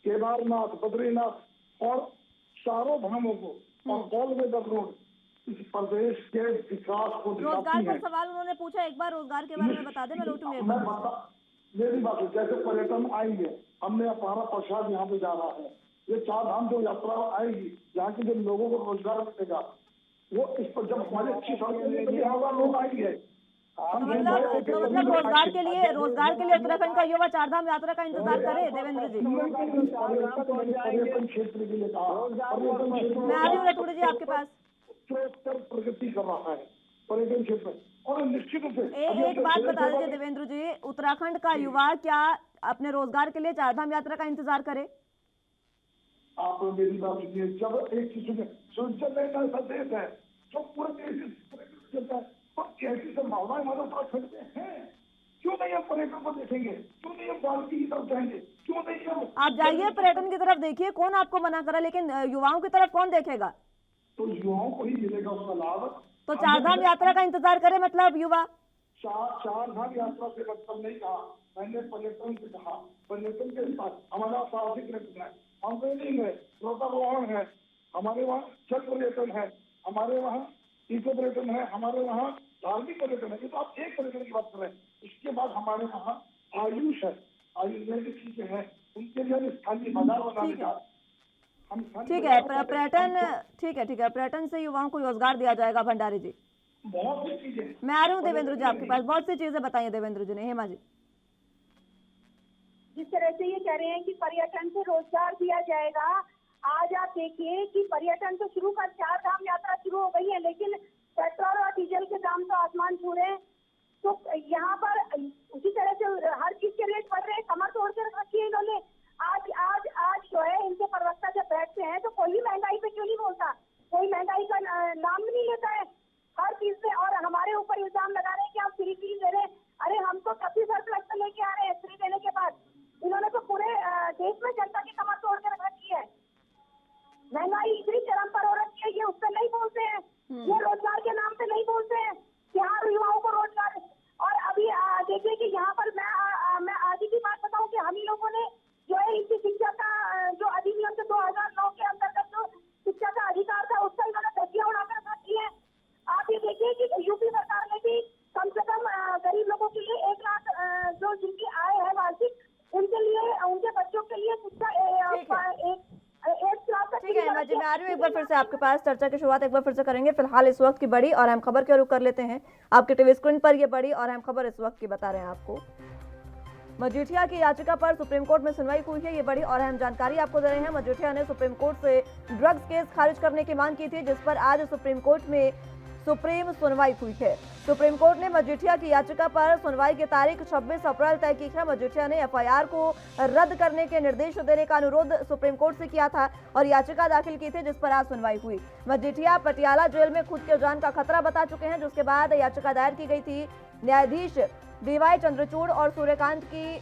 S11: केदारनाथ, बद्रीनाथ और चारों धामों को और कॉलवेदर रोड इस प्रदेश के विकास को
S1: रोजगार पर सवाल उन्होंने पूछा, एक बार रोजगार के बारे में बता दें, मैं लौटूंगी।
S11: मेरी बात है, जैसे पर्यटन आएंगे, हमने हमारा प्रसाद यहाँ पे जा रहा है, ये 4 धाम जो यात्रा आएगी, यहाँ के जो लोगों को रोजगार मिलेगा, वो इस पर जब हमारी अच्छी सड़कें लोग आएंगे।
S1: मतलब रोजगार के लिए उत्तराखंड का युवा 4 धाम यात्रा का इंतजार करे देवेंद्र जी।
S11: पर्यटन क्षेत्र के लिए कहा,
S1: मैं आ रही हूँ रतूड़ी जी आपके पास।
S11: प्रगति कर रहा है पर्यटन क्षेत्र, और निश्चित रूप से
S1: एक बात बता दीजिए देवेंद्र जी, उत्तराखंड का युवा क्या अपने रोजगार के लिए 4 धाम यात्रा का इंतजार करे?
S11: आप मेरी बात सुनिए, जब एक चीज स्विट्जरलैंड ऐसा देश है जो पूरे देश में चलता है, तो ऐसी संभावनाएं हमारे उत्तराखंड में है। क्यों नहीं हम पर्यटन को देखेंगे, क्यों नहीं हम वाल्मीकि की तरफ जाएंगे, क्यों नहीं हम
S1: आप जाइए पर्यटन की तरफ, देखिए कौन आपको मना करा, लेकिन युवाओं की तरफ कौन देखेगा?
S11: तो युवाओं को ही मिलेगा उसका लाभ।
S1: तो चारधाम यात्रा का इंतजार करे मतलब युवा?
S11: चार धाम यात्रा से मतलब नहीं कहा मैंने, पर्यटन से कहा। पर्यटन के साथ हमारा साहसिक पर्यटन है, माउंटेनिंग है, ध्वजारोहण है, हमारे वहाँ जल पर्यटन है, हमारे वहाँ इको पर्यटन है, हमारे वहाँ धार्मिक पर्यटन है। ये तो आप एक पर्यटन की बात कर रहे हैं। इसके बाद हमारे वहाँ आयुष है, आयुर्वेदिक चीजें हैं, उनके लिए हम स्थानीय बाजार बनाने का हम
S1: ठीक है पर्यटन, ठीक है पर्यटन से युवाओं को रोजगार दिया जाएगा। भंडारी जी
S11: बहुत सी चीजें,
S1: मैं आ रही हूँ देवेंद्र जी आपके पास, बहुत सी चीजें बताइए देवेंद्र जी ने। हेमा जी,
S12: जिस तरह से ये कह रहे हैं कि पर्यटन से रोजगार दिया जाएगा, आज आप देखिए कि पर्यटन तो शुरू कर, चार धाम यात्रा शुरू हो गई है, लेकिन पेट्रोल और डीजल के दाम तो आसमान छू रहे हैं। तो यहाँ पर उसी तरह से हर चीज के रेट बढ़ रहे हैं, कमर तोड़ के रखी है इन्होंने। आज आज आज जो है इनके प्रवक्ता जब बैठते हैं तो कोई महंगाई पे क्यों नहीं बोलता, कोई महंगाई का नाम भी नहीं लेता है हर चीज में। और हमारे ऊपर इल्जाम लगा रहे हैं कि हम फ्री चीज दे रहे हैं। अरे हम तो 25,000 प्लस लेके आ रहे हैं फ्री देने के बाद। इन्होंने तो पूरे देश में जनता की कमर तोड़ के रख रखी है। महंगाई इतनी चरम पर हो रखी है, ये उस पर नहीं बोलते हैं, ये रोजगार के नाम पे नहीं बोलते हैं कि हाँ युवाओं को रोजगार। और अभी देखिए कि यहाँ पर मैं आगे की बात बताऊं कि हम ही लोगों ने जो है इनकी शिक्षा का जो अधिनियम से 2009 के अंतर्गत जो शिक्षा का अधिकार था उसका इन्होंने धज्जियां उड़ाकर रखी है। आप ये देखिए कि यूपी सरकार ने भी कम से कम गरीब लोगों के लिए 1 लाख जो जिनकी आय है वार्षिक, उनके लिए, उनके बच्चों के लिए शिक्षा
S1: ठीक है हेमा जी, मैं आ रही हूँ एक बार फिर से आपके पास। चर्चा की शुरुआत एक बार फिर से करेंगे। फिलहाल इस वक्त की बड़ी और अहम खबर के रुख कर लेते हैं। आपके टीवी स्क्रीन पर ये बड़ी और अहम खबर इस वक्त की बता रहे हैं आपको। मजीठिया की याचिका पर सुप्रीम कोर्ट में सुनवाई हुई है, ये बड़ी और अहम जानकारी आपको दे रहे हैं। मजीठिया ने सुप्रीम कोर्ट से ड्रग्स केस खारिज करने की मांग की थी, जिस पर आज सुप्रीम कोर्ट में सुप्रीम सुनवाई हुई है। सुप्रीम कोर्ट ने मजीठिया की याचिका पर सुनवाई की तारीख 26 अप्रैल तय की है। मजीठिया ने एफआईआर को रद्द करने के निर्देश देने का अनुरोध सुप्रीम कोर्ट से किया था और याचिका दाखिल की थी, जिस पर आज सुनवाई हुई। मजीठिया पटियाला जेल में खुद के जान का खतरा बता चुके हैं, जिसके बाद याचिका दायर की गई थी। न्यायाधीश डीवाई चंद्रचूड़ और सूर्यकांत की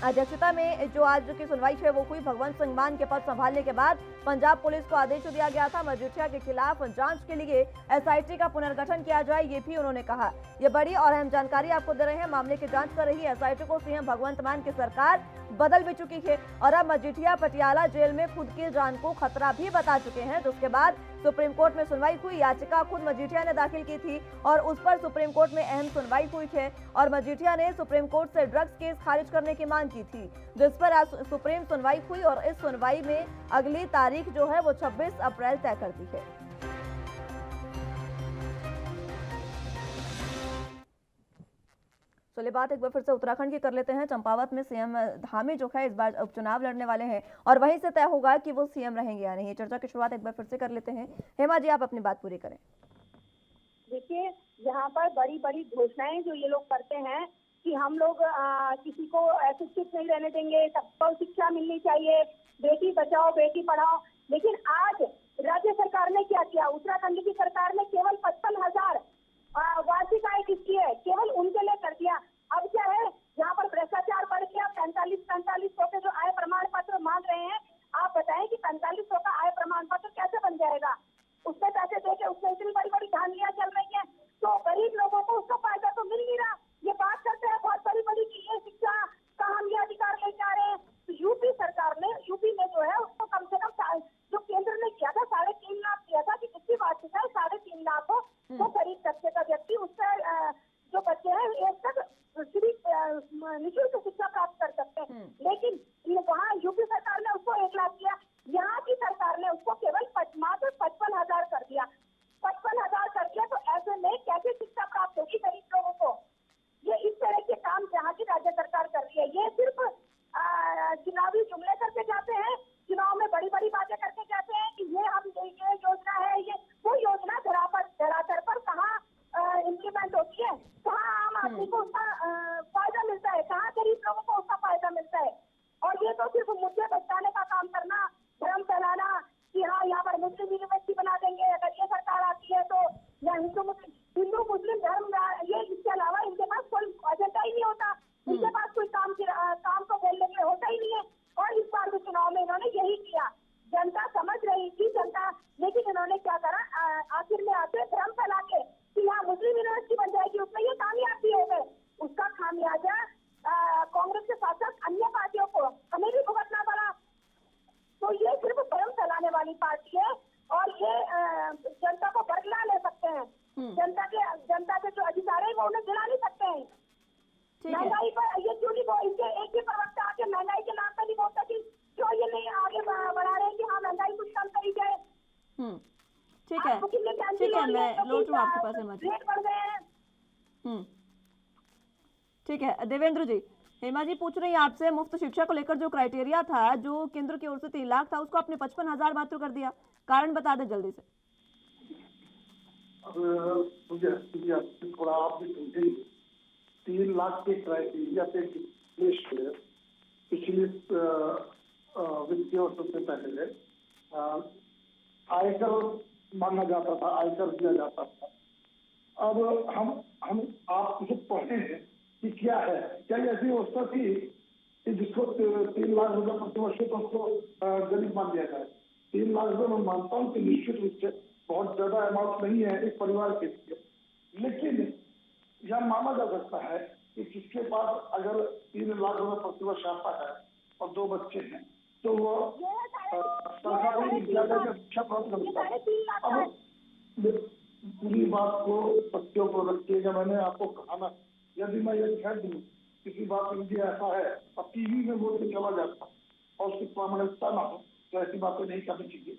S1: अध्यक्षता में जो आज की सुनवाई है वो हुई। भगवंत सिंह मान के पद संभालने के बाद पंजाब पुलिस को आदेश दिया गया था मजीठिया के खिलाफ जांच के लिए एसआईटी का पुनर्गठन किया जाए, ये भी उन्होंने कहा। ये बड़ी और अहम जानकारी आपको दे रहे हैं। मामले की जांच कर रही एसआईटी को सीएम भगवंत मान की सरकार बदल भी चुकी है और अब मजीठिया पटियाला जेल में खुद की जान को खतरा भी बता चुके हैं, जिसके बाद सुप्रीम कोर्ट में सुनवाई हुई। याचिका खुद मजीठिया ने दाखिल की थी और उस पर सुप्रीम कोर्ट में अहम सुनवाई हुई है और मजीठिया ने सुप्रीम कोर्ट से ड्रग्स केस खारिज करने की मांग की थी, जिस पर आज सुप्रीम सुनवाई हुई और इस सुनवाई में अगली तारीख जो है वो 26 अप्रैल तय कर दी है। चलिए बात एक बार फिर से उत्तराखंड की कर लेते हैं। चंपावत में सीएम धामी जो है इस बार उपचुनाव लड़ने वाले हैं और वहीं से तय होगा कि वो सीएम रहेंगे या नहीं। चर्चा की शुरुआत एक बार फिर से कर लेते हैं। हेमा जी, आप अपनी बात पूरी करें।
S12: देखिए यहाँ पर बड़ी बड़ी घोषणाएं जो ये लोग करते हैं कि हम लोग किसी को अशिक्षित नहीं रहने देंगे, सबको शिक्षा मिलनी चाहिए, बेटी बचाओ बेटी पढ़ाओ, लेकिन आज राज्य सरकार ने क्या किया? उत्तराखंड की सरकार ने केवल 55,000 वार्षिक आय किसकी है केवल उनके लिए कर दिया। अब क्या है, यहाँ पर भ्रष्टाचार बढ़ गया। 4500 के जो आय प्रमाण पत्र मांग रहे हैं, आप बताएं कि 4500 का आय प्रमाण पत्र कैसे बन जाएगा? उसमें पैसे देके उसमें इतनी बड़ी बड़ी धांधलियां चल रही हैं, तो गरीब लोगों को उसका फायदा तो मिल नहीं रहा। ये बात करते हैं बहुत बड़ी बड़ी की ये शिक्षा का हम ये अधिकार लेके आ रहे हैं। तो यूपी सरकार ने, यूपी में जो है उसको कम से कम जो केंद्र ने किया था 3.5 लाख किया था कि जिसकी वार्षिक आय 3.5 लाख हो वो गरीब तबके का व्यक्ति उससे जो बच्चे हैं एक तक निःशुल्क शिक्षा प्राप्त कर सकते हैं। लेकिन वहाँ यूपी सरकार ने उसको 1 लाख किया, यहाँ की सरकार ने उसको केवल मात्र 55,000 कर दिया। 55,000 कर दिया तो ऐसे में कैसे शिक्षा प्राप्त होगी गरीब लोगों को? ये इस तरह के काम यहाँ की राज्य सरकार कर रही है। ये सिर्फ चुनावी जुमले करके जाते हैं, चुनाव में बड़ी बड़ी बातें करके जाते हैं कि ये हम ये योजना है, ये वो योजना धरातल पर कहाँ इम्प्लीमेंट होती है, कहाँ आम आदमी को उसका फायदा मिलता है, कहाँ गरीब लोगों को उसका फायदा मिलता है। और ये तो सिर्फ मुद्दे बचाने का काम करना, भ्रम फैलाना कि हाँ यहाँ पर मुस्लिम यूनिवर्सिटी बना देंगे, अगर ये सरकार आती है तो अन्य पार्टियों को हमें भी भुगतना पड़ा। तो ये सिर्फ भ्रम फैलाने वाली पार्टी है और ये जनता को बरगला ले सकते हैं। जनता के जो अधिकार है वो उन्हें दिला नहीं सकते हैं। महंगाई पर ये क्यों नहीं इनके एक ही प्रवक्ता आके महंगाई के नाम पर नहीं बोलता कि क्यों ये नहीं आगे बढ़ा रहे हैं कि हाँ महंगाई कुछ कम करी जाए।
S1: ठीक है, मैं लौट रहा हूँ आपके पास हेमा जी।
S12: रेट बढ़ गए हैं।
S1: ठीक है देवेंद्र जी, हेमा जी पूछ रही है आपसे, मुफ्त शिक्षा को लेकर जो क्राइटेरिया था, जो केंद्र की ओर से 3 लाख था, उसको आपने 55,000 मात्र कर दिया, कारण बता दें जल्दी से।
S11: अब मुझे थोड़ा आप भी समझेंगे, 3 लाख के क्राइटेरिया पे लिस्ट पिछले वित्तीय वर्ष से पहले आयकर माना जाता था, आयकर दिया जाता था। अब हम आप कुछ पढ़े हैं कि क्या है, क्या ऐसी व्यवस्था थी कि जिसको 3 लाख रुपए प्रतिवर्ष तो उसको गरीब मान दिया जाए? 3 लाख रुपए मैं मानता हूँ कि निश्चित रूप से बहुत ज्यादा अमाउंट नहीं है एक परिवार के लिए, लेकिन यह माना जा सकता है कि जिसके पास अगर 3 लाख रुपए प्रतिवर्ष आता है और 2 बच्चे हैं तो वो सरकारी विद्यालय में शिक्षा प्राप्त करता है। अब पूरी बात को बच्चों को रखिएगा, मैंने आपको कहा ना, यदि मैं ये कह दूं किसी बात में ऐसा है और टीवी में बोल के चला जाता और उसकी प्रामाणिकता ना हो तो ऐसी बातें नहीं करनी चाहिए।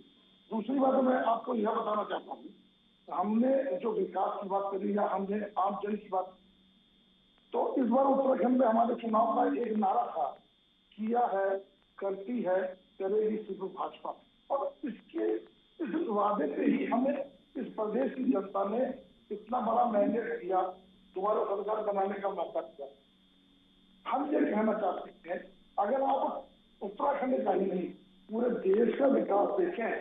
S11: दूसरी बात मैं आपको यह बताना चाहता हूँ, हमने जो विकास की बात करी या हमने आम जन की बात, तो इस बार उत्तराखंड में हमारे चुनाव का एक नारा था, किया है, करती है, करेगी सिर्फ भाजपा। और इस वादे पे ही हमें इस प्रदेश की जनता ने इतना बड़ा मैंडेट दिया, दोबारा सरकार बनाने का मौका दिया। हम ये कहना चाहते हैं, अगर आप उत्तराखंड का ही नहीं पूरे देश का विकास देखें,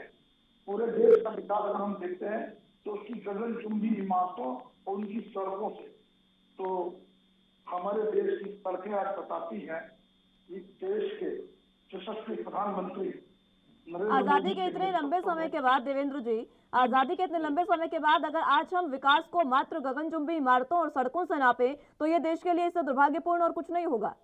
S11: पूरे देश का विकास अगर हम देखते हैं तो उसकी गगनचुंबी इमारतों और उनकी सड़कों से, तो हमारे देश की सड़कें आज बताती हैं कि देश के यशस्वी प्रधानमंत्री
S1: आजादी के इतने लंबे समय के बाद, देवेंद्र जी, आजादी के इतने लंबे समय के बाद अगर आज हम विकास को मात्र गगनचुंबी इमारतों और सड़कों से नापे तो ये देश के लिए इससे दुर्भाग्यपूर्ण और कुछ नहीं होगा।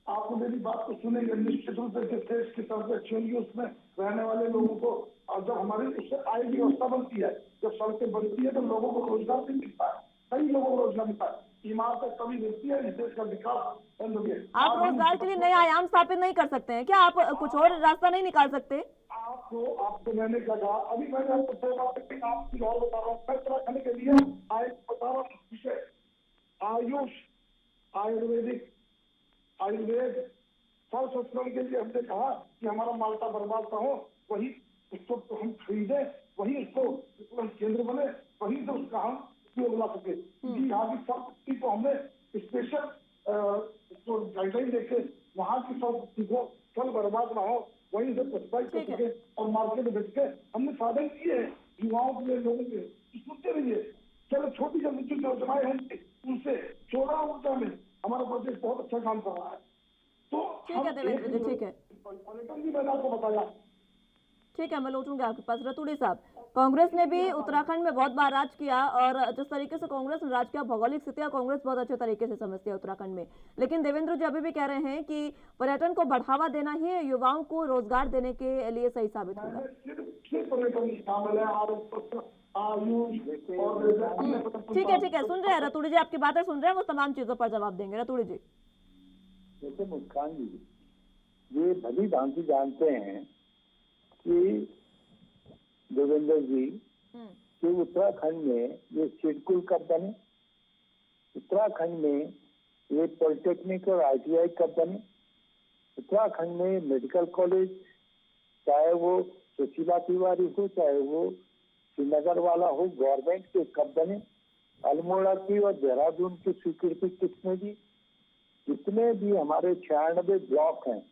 S11: आप मेरी बात को सुनेंगे, निश्चित रूप से जिस देश की सड़कें अच्छी होंगी उसमें रहने वाले लोगों को, और जब हमारी उससे आय की व्यवस्था बनती है, जब सड़कें बनती है तो लोगों को रोजगार भी मिलता है, कई लोगों को रोजगार मिलता है, इमारतें कभी मिलती है, इस देश का विकास बंद हो गया।
S1: आप रोजगार के लिए नए आयाम स्थापित नहीं कर सकते हैं क्या? आप कुछ और रास्ता नहीं निकाल सकते?
S11: आपको मैंने कहा, अभी मैंने आपको 2 बात आपकी और बता रहा हूँ, मैं उत्तराखंड के लिए बता रहा हूँ विषय आयुष, आयुर्वेद फल संस्करण के लिए हमने कहा कि हमारा माल्टा बर्बाद ना हो, वही उसको तो हम खरीदे, वही उसको केंद्र बने, वही से उसका हम उपयोग ला सके। यहाँ की संपत्ति को हमने स्पेशल गाइडलाइन देके वहाँ की संपत्ति को फल बर्बाद ना हो, वहीं से सप्लाई कर सके और मार्केट में बेच के हमने साधन किए हैं युवाओं के लिए, लोगों के लिए। सुनते रहिए, चलो छोटी छोटी योजनाएं हैं उनसे 14 ऊर्जा में हमारा प्रोजेक्ट बहुत अच्छा काम कर रहा है। तो
S1: ठीक है देवेंद्र जी, ठीक है,
S11: पर्यटन भी मैंने आपको बताया।
S1: ठीक है, मैं लौटूंगा आपके पास। रतूड़ी साहब, कांग्रेस ने भी उत्तराखंड में बहुत बार राज किया और जिस तरीके से कांग्रेस ने राज किया, भौगोलिक स्थितियां कांग्रेस बहुत अच्छे तरीके से समझती है उत्तराखंड में, लेकिन देवेंद्र जी अभी भी कह रहे हैं कि पर्यटन को बढ़ावा देना ही युवाओं को रोजगार देने के लिए सही साबित होगा। ठीक है, सुन रहे हैं रतूड़ी जी, आपकी बातें सुन रहे हैं, वो तमाम चीजों पर जवाब देंगे। रतूड़ी जी,
S11: देखिए मुस्कान जी, ये भली भांति जानते हैं कि देवेंद्र जी कि उत्तराखंड में ये सिडकुल कब बने, उत्तराखंड में ये पॉलिटेक्निक और ITI कब बने, उत्तराखंड में मेडिकल कॉलेज, चाहे वो सुशीला तिवारी हो, चाहे वो श्रीनगर वाला हो, गवर्नमेंट के कब बने, अल्मोड़ा की और देहरादून की स्वीकृति किसने दी, जितने भी हमारे 96 ब्लॉक हैं,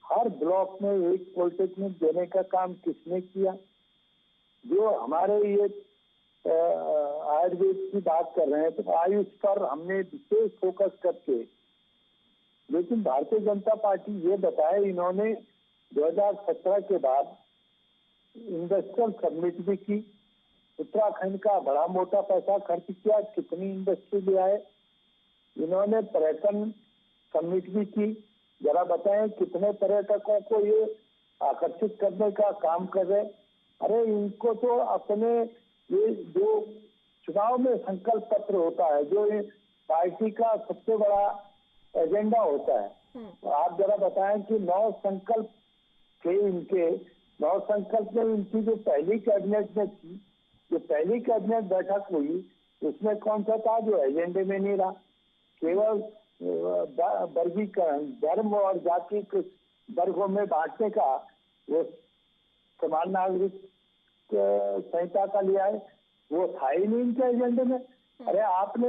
S11: हर ब्लॉक में एक पॉलिटेक्निक देने का काम किसने किया। जो हमारे ये आयुर्वेद की बात कर रहे हैं तो आयुष पर हमने विशेष फोकस करके, लेकिन भारतीय जनता पार्टी ये बताए, इन्होंने 2017 के बाद इंडस्ट्रियल समिट भी की, उत्तराखंड का बड़ा मोटा पैसा खर्च किया, कितनी इंडस्ट्री ले आए, इन्होंने पर्यटन समिट भी की, जरा बताएं कितने पर्यटकों को ये आकर्षित करने का काम कर रहे। अरे इनको तो अपने ये जो चुनाव में संकल्प पत्र होता है, जो ये पार्टी का सबसे बड़ा एजेंडा होता है, तो आप जरा बताएं कि 9 संकल्प थे इनके, 9 संकल्प में इनकी जो पहली कैबिनेट में थी, जो पहली कैबिनेट बैठक हुई, उसमें कौन सा था जो एजेंडे में नहीं रहा? केवल वर्गीकरण, धर्म और जाति के वर्गों में बांटने का वो समान नागरिक संहिता का लिया है, वो था ही नहीं इनके एजेंडे में। अरे आपने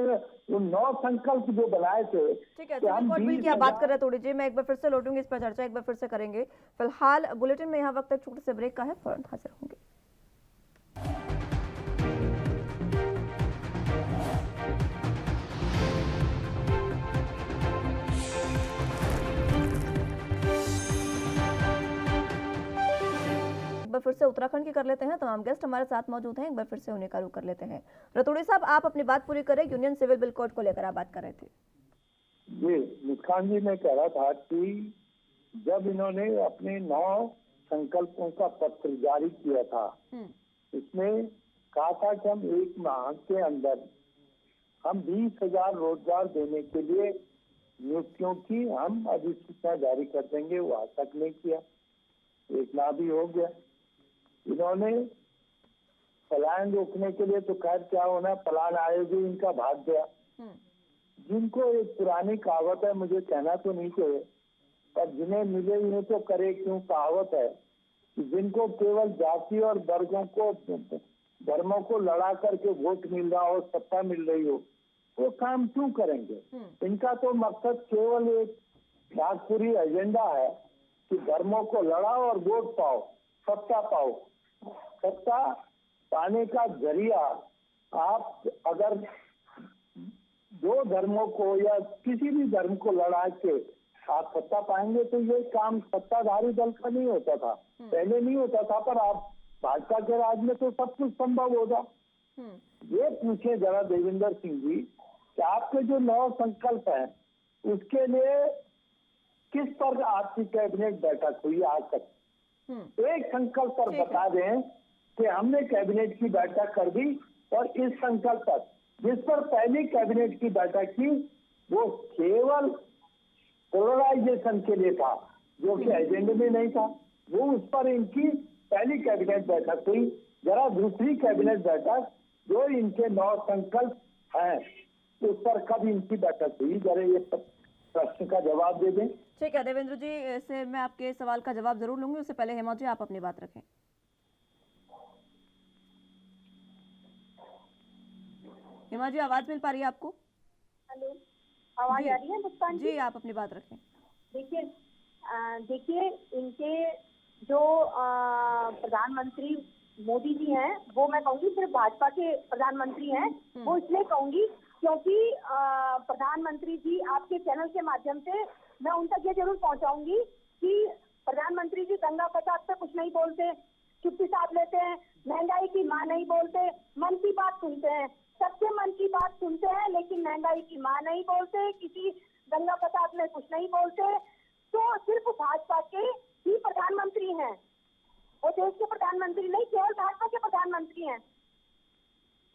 S11: उन 9 संकल्प जो बनाए थे,
S1: ठीक है,
S11: कि हम
S1: सिविल कोड बिल
S11: 20,000
S1: की आप बात कर रहे हैं थोड़ी जी, मैं एक बार फिर से लौटूंगी इस पर, चर्चा एक बार फिर से करेंगे। फिलहाल बुलेटिन में यहाँ वक्त एक छोटे से ब्रेक का है, फौरन हाजिर होंगे। एक बार फिर से उत्तराखंड की कर लेते हैं, तमाम गेस्ट हमारे साथ मौजूद हैं, एक बार फिर से उन्हें का रुख कर लेते हैं। रतूड़ी साहब, आप अपनी बात पूरी करें, यूनियन सिविल बिल कोड को लेकर आप बात कर रहे थे।
S11: जी, मुस्कान जी, मैं कह रहा था कि जब इन्होंने अपने 9 संकल्पों का पत्र जारी किया था, इसमें कहा था कि हम 1 माह के अंदर हम 20,000 रोजगार देने के लिए नियुक्तियों की हम अधिसूचना जारी कर देंगे। वो आज तक नहीं किया, 1 माह भी हो गया। इन्होंने पलायन रोकने के लिए तो खैर क्या होना, पलायन आयोग ही इनका भाग गया। जिनको एक पुरानी कहावत है, मुझे कहना तो नहीं चाहिए, पर जिन्हें मिले उन्हें तो करे क्यों कहावत है कि जिनको केवल जाति और वर्गों को, धर्मों को लड़ा करके वोट मिल रहा हो, सत्ता मिल रही हो, वो काम क्यों करेंगे? इनका तो मकसद केवल एक नागपुरी एजेंडा है कि धर्मों को लड़ाओ और वोट पाओ, सत्ता पाओ। सत्ता पाने का जरिया आप अगर 2 धर्मों को या किसी भी धर्म को लड़ा के आप सत्ता पाएंगे, तो ये काम सत्ताधारी दल का नहीं होता था, पहले नहीं होता था, पर आप भाजपा के राज में तो सब कुछ संभव होगा। ये पूछे जरा देवेंद्र सिंह जी कि आपके जो 9 संकल्प हैं, उसके लिए किस पर आपकी कैबिनेट बैठक हुई आज तक? एक संकल्प पर बता दें कि हमने कैबिनेट की बैठक कर दी, और इस संकल्प पर जिस पर पहली कैबिनेट की बैठक की, वो केवल पोलराइजेशन के लिए था, जो कि एजेंडे में नहीं था। वो उस पर इनकी पहली कैबिनेट बैठक हुई। जरा दूसरी कैबिनेट बैठक जो इनके 9 संकल्प हैं, उस पर कब इनकी बैठक हुई? जरा ये प्रश्न का जवाब दे दें।
S1: ठीक है देवेंद्र जी, इससे मैं आपके सवाल का जवाब जरूर लूंगी, उससे पहले हेमा जी आप अपनी बात रखें। हेमा जी, आवाज मिल पा रही है आपको?
S12: हेलो, आवाज आ रही है मुस्कान
S1: जी? आप अपनी बात रखें।
S12: देखिए इनके जो प्रधानमंत्री मोदी जी हैं, वो मैं कहूँगी सिर्फ भाजपा के प्रधानमंत्री हैं। वो इसलिए कहूँगी क्योंकि प्रधानमंत्री जी आपके चैनल के माध्यम से मैं उन तक ये जरूर पहुँचाऊंगी कि प्रधानमंत्री जी दंगा फसाद पे कुछ नहीं बोलते, चुप्पी साध लेते हैं, महंगाई की माँ नहीं बोलते, मन की बात सुनते हैं, सबके मन की बात सुनते हैं, लेकिन महंगाई की माँ नहीं बोलते, किसी दंगा फसाद में कुछ नहीं बोलते। तो सिर्फ भाजपा के ही प्रधानमंत्री हैं, वो देश के प्रधानमंत्री नहीं, केवल भाजपा के प्रधानमंत्री हैं।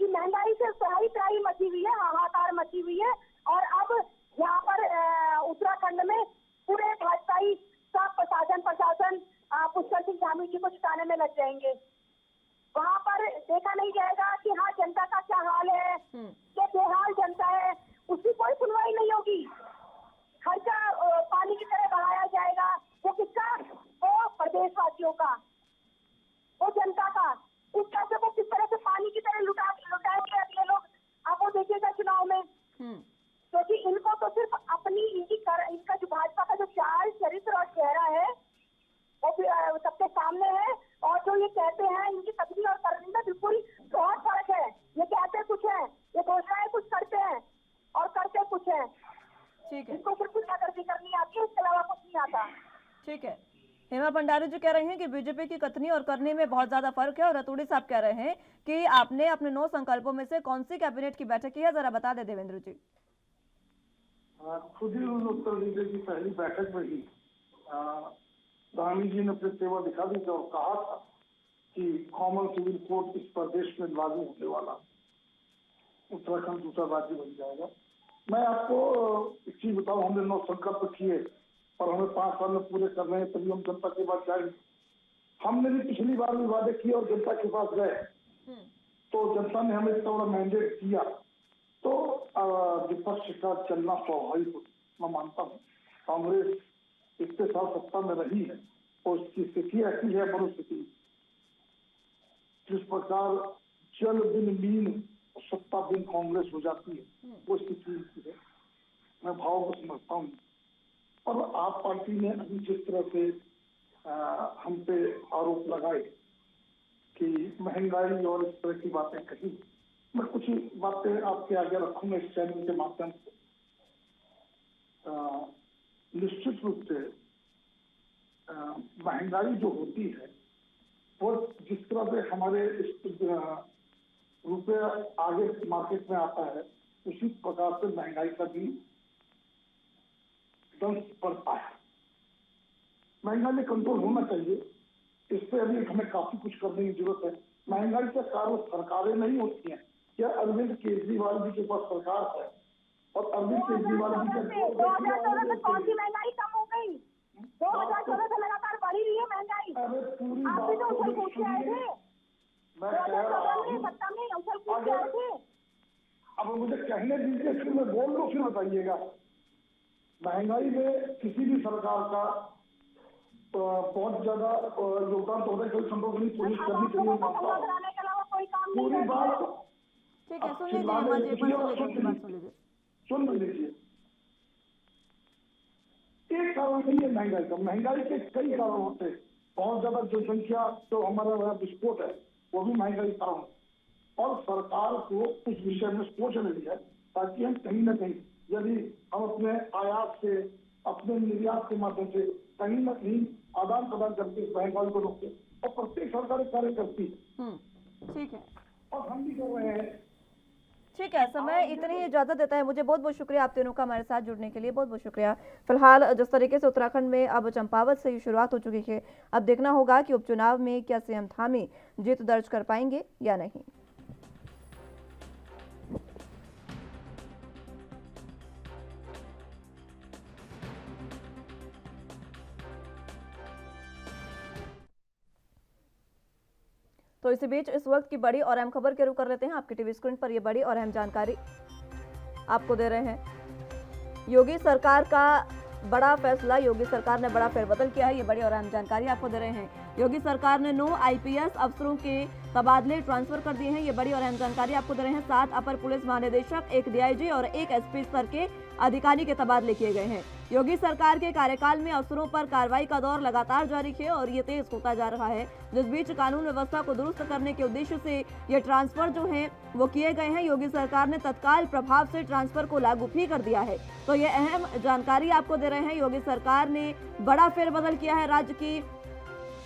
S12: कि महंगाई से तराई तराई मची हुई है, हाहाकार मची हुई है, और अब यहाँ पर उत्तराखंड में पूरे भाजपाई का प्रशासन पुष्कर सिंह धामी जी को जिताने में लग जाएंगे। वहाँ पर देखा नहीं जाएगा कि हाँ जनता का क्या हाल है, क्या बेहाल जनता है, उसकी कोई सुनवाई नहीं होगी। खर्चा पानी की तरह बढ़ाया जाएगा। वो किसका? वो प्रदेशवासियों का, वो जनता का। उस पैसे को किस तरह से पानी की तरह लुटाएंगे अगले लोग, आप वो देखिएगा चुनाव में। क्योंकि इनको तो सिर्फ अपनी इनका जो भाजपा का जो चाल, चरित्र और चेहरा है, वो सबके सामने है। और जो ये कहते हैं, इनकी कथनी और करनी में बिल्कुल बहुत फर्क है। ये कहते कुछ है, ये घोषणाएं कुछ करते हैं और करते कुछ है।
S1: ठीक है,
S12: इनको सिर्फ कुछ करनी आती है, इसके अलावा कुछ नहीं आता।
S1: ठीक है। हेमा भंडारी जी कह रहे हैं कि बीजेपी की कथनी और करनी में बहुत ज्यादा फर्क है, और रतूड़ी साहब कह रहे हैं कि आपने अपने 9 संकल्पों में से कौन सी कैबिनेट की बैठक की है, जरा बता दे देवेंद्र जी।
S11: खुद ही उन उत्तर प्रदेश की पहली बैठक में ही धामी जी ने अपने तेवर दिखा दी और कहा था कि कॉमन सिविल कोड इस प्रदेश में लागू होने वाला, उत्तराखंड दूसरा राज्य बन जाएगा। मैं आपको एक चीज बताऊं, हमने 9 संकल्प किए और हमें 5 साल में पूरे करने हैं, तभी हम जनता के पास जाएंगे। हमने भी पिछली बार भी वादे किए और जनता के पास गए, तो जनता ने हमें इतना बड़ा मैंडेट दिया, तो विपक्ष का चलना स्वाभाविक होता, मैं मानता हूँ। कांग्रेस इतने साल सत्ता में रही है और उसकी स्थिति ऐसी है, मनोस्थिति जिस प्रकार जल बिन लीन सत्ता बिन कांग्रेस हो जाती है, वो स्थिति है। मैं भाव को समझता हूँ। और आप पार्टी ने अभी जिस तरह से हम पे आरोप लगाए कि महंगाई और इस तरह की बातें कही, मैं कुछ बातें आपके आगे रखूंगा इस चैनल के माध्यम से। निश्चित रूप से महंगाई जो होती है वो जिस तरह से हमारे रुपये आगे मार्केट में आता है, उसी प्रकार से महंगाई का भी दंश पड़ता है। महंगाई में कंट्रोल होना चाहिए, इस पे अभी हमें काफी कुछ करने की जरूरत है। महंगाई का कारण सरकारें नहीं होती हैं, यह अरविंद केजरीवाल जी के पास सरकार है और अरविंद केजरीवाल जी के
S12: 2014 में कौन सी महंगाई कम हो गई? 2014 से लगातार बढ़ी रही है महंगाई। आप भी तो उछल कूद के आए थे, 2014 में सत्ता में उछल कूद के आए थे।
S11: अब मुझे कहने दीजिए, फिर मैं बोल लूँ, फिर बताइएगा। महंगाई में किसी भी सरकार का बहुत ज्यादा योगदान तो होता है, कोई संभव नहीं, कोशिश करनी चाहिए। पूरी बात
S1: ठीक है, सुन लीजिए हेमा जी,
S11: सुन लीजिए। एक कारण नहीं है महंगाई का, महंगाई के कई कारण होते हैं। बहुत ज्यादा जनसंख्या जो हमारा विस्फोट है, वो भी महंगाई कारण। और सरकार को उस विषय में सोचना है, ताकि हम कहीं न कहीं, यदि हम अपने आयात से, अपने निर्यात के माध्यम से कहीं न कहीं आदान प्रदान करके इस महंगाई को रोके, और प्रत्येक सरकार कार्य करती है।
S1: ठीक है,
S11: और हम भी कर रहे हैं।
S1: ठीक है, समय इतनी ही इजाजत देता है। मुझे बहुत बहुत शुक्रिया आप तीनों का हमारे साथ जुड़ने के लिए, बहुत बहुत शुक्रिया। फिलहाल जिस तरीके से उत्तराखंड में अब चंपावत से ही शुरुआत हो चुकी है, अब देखना होगा कि उपचुनाव में क्या सीएम धामी जीत दर्ज कर पाएंगे या नहीं। तो इसी बीच इस वक्त की बड़ी और अहम खबर के रुख कर लेते हैं। आपकी टीवी स्क्रीन पर ये बड़ी और अहम जानकारी आपको दे रहे हैं। योगी सरकार का बड़ा फैसला, योगी सरकार ने बड़ा फेरबदल किया है, ये बड़ी और अहम जानकारी आपको दे रहे हैं। योगी सरकार ने 9 IPS अफसरों के तबादले ट्रांसफर कर दिए हैं, ये बड़ी और अहम जानकारी आपको दे रहे हैं। 7 अपर पुलिस महानिदेशक, 1 DIG और 1 SP स्तर के अधिकारी के तबादले किए गए हैं। योगी सरकार के कार्यकाल में अफसरों पर कार्रवाई का दौर लगातार जारी है और ये तेज होता जा रहा है, जिस बीच कानून व्यवस्था को दुरुस्त करने के उद्देश्य से ये ट्रांसफर जो है वो किए गए हैं। योगी सरकार ने तत्काल प्रभाव से ट्रांसफर को लागू भी कर दिया है, तो ये अहम जानकारी आपको दे रहे हैं। योगी सरकार ने बड़ा फेरबदल किया है। राज्य की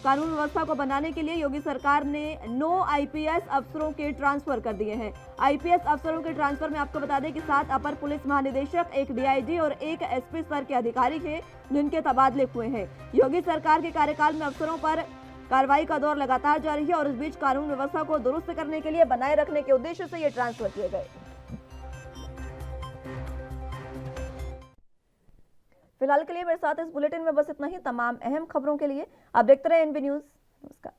S1: कानून व्यवस्था को बनाने के लिए योगी सरकार ने 9 IPS अफसरों के ट्रांसफर कर दिए हैं। IPS अफसरों के ट्रांसफर में आपको बता दें कि 7 अपर पुलिस महानिदेशक, 1 DIG और 1 SP स्तर के अधिकारी हैं, जिनके तबादले हुए हैं। योगी सरकार के कार्यकाल में अफसरों पर कार्रवाई का दौर लगातार जारी है और इस बीच कानून व्यवस्था को दुरुस्त करने के लिए, बनाए रखने के उद्देश्य से ये ट्रांसफर किए गए। फिलहाल के लिए मेरे साथ इस बुलेटिन में बस इतना ही। तमाम अहम खबरों के लिए आप देखते रहे NB न्यूज़। नमस्कार।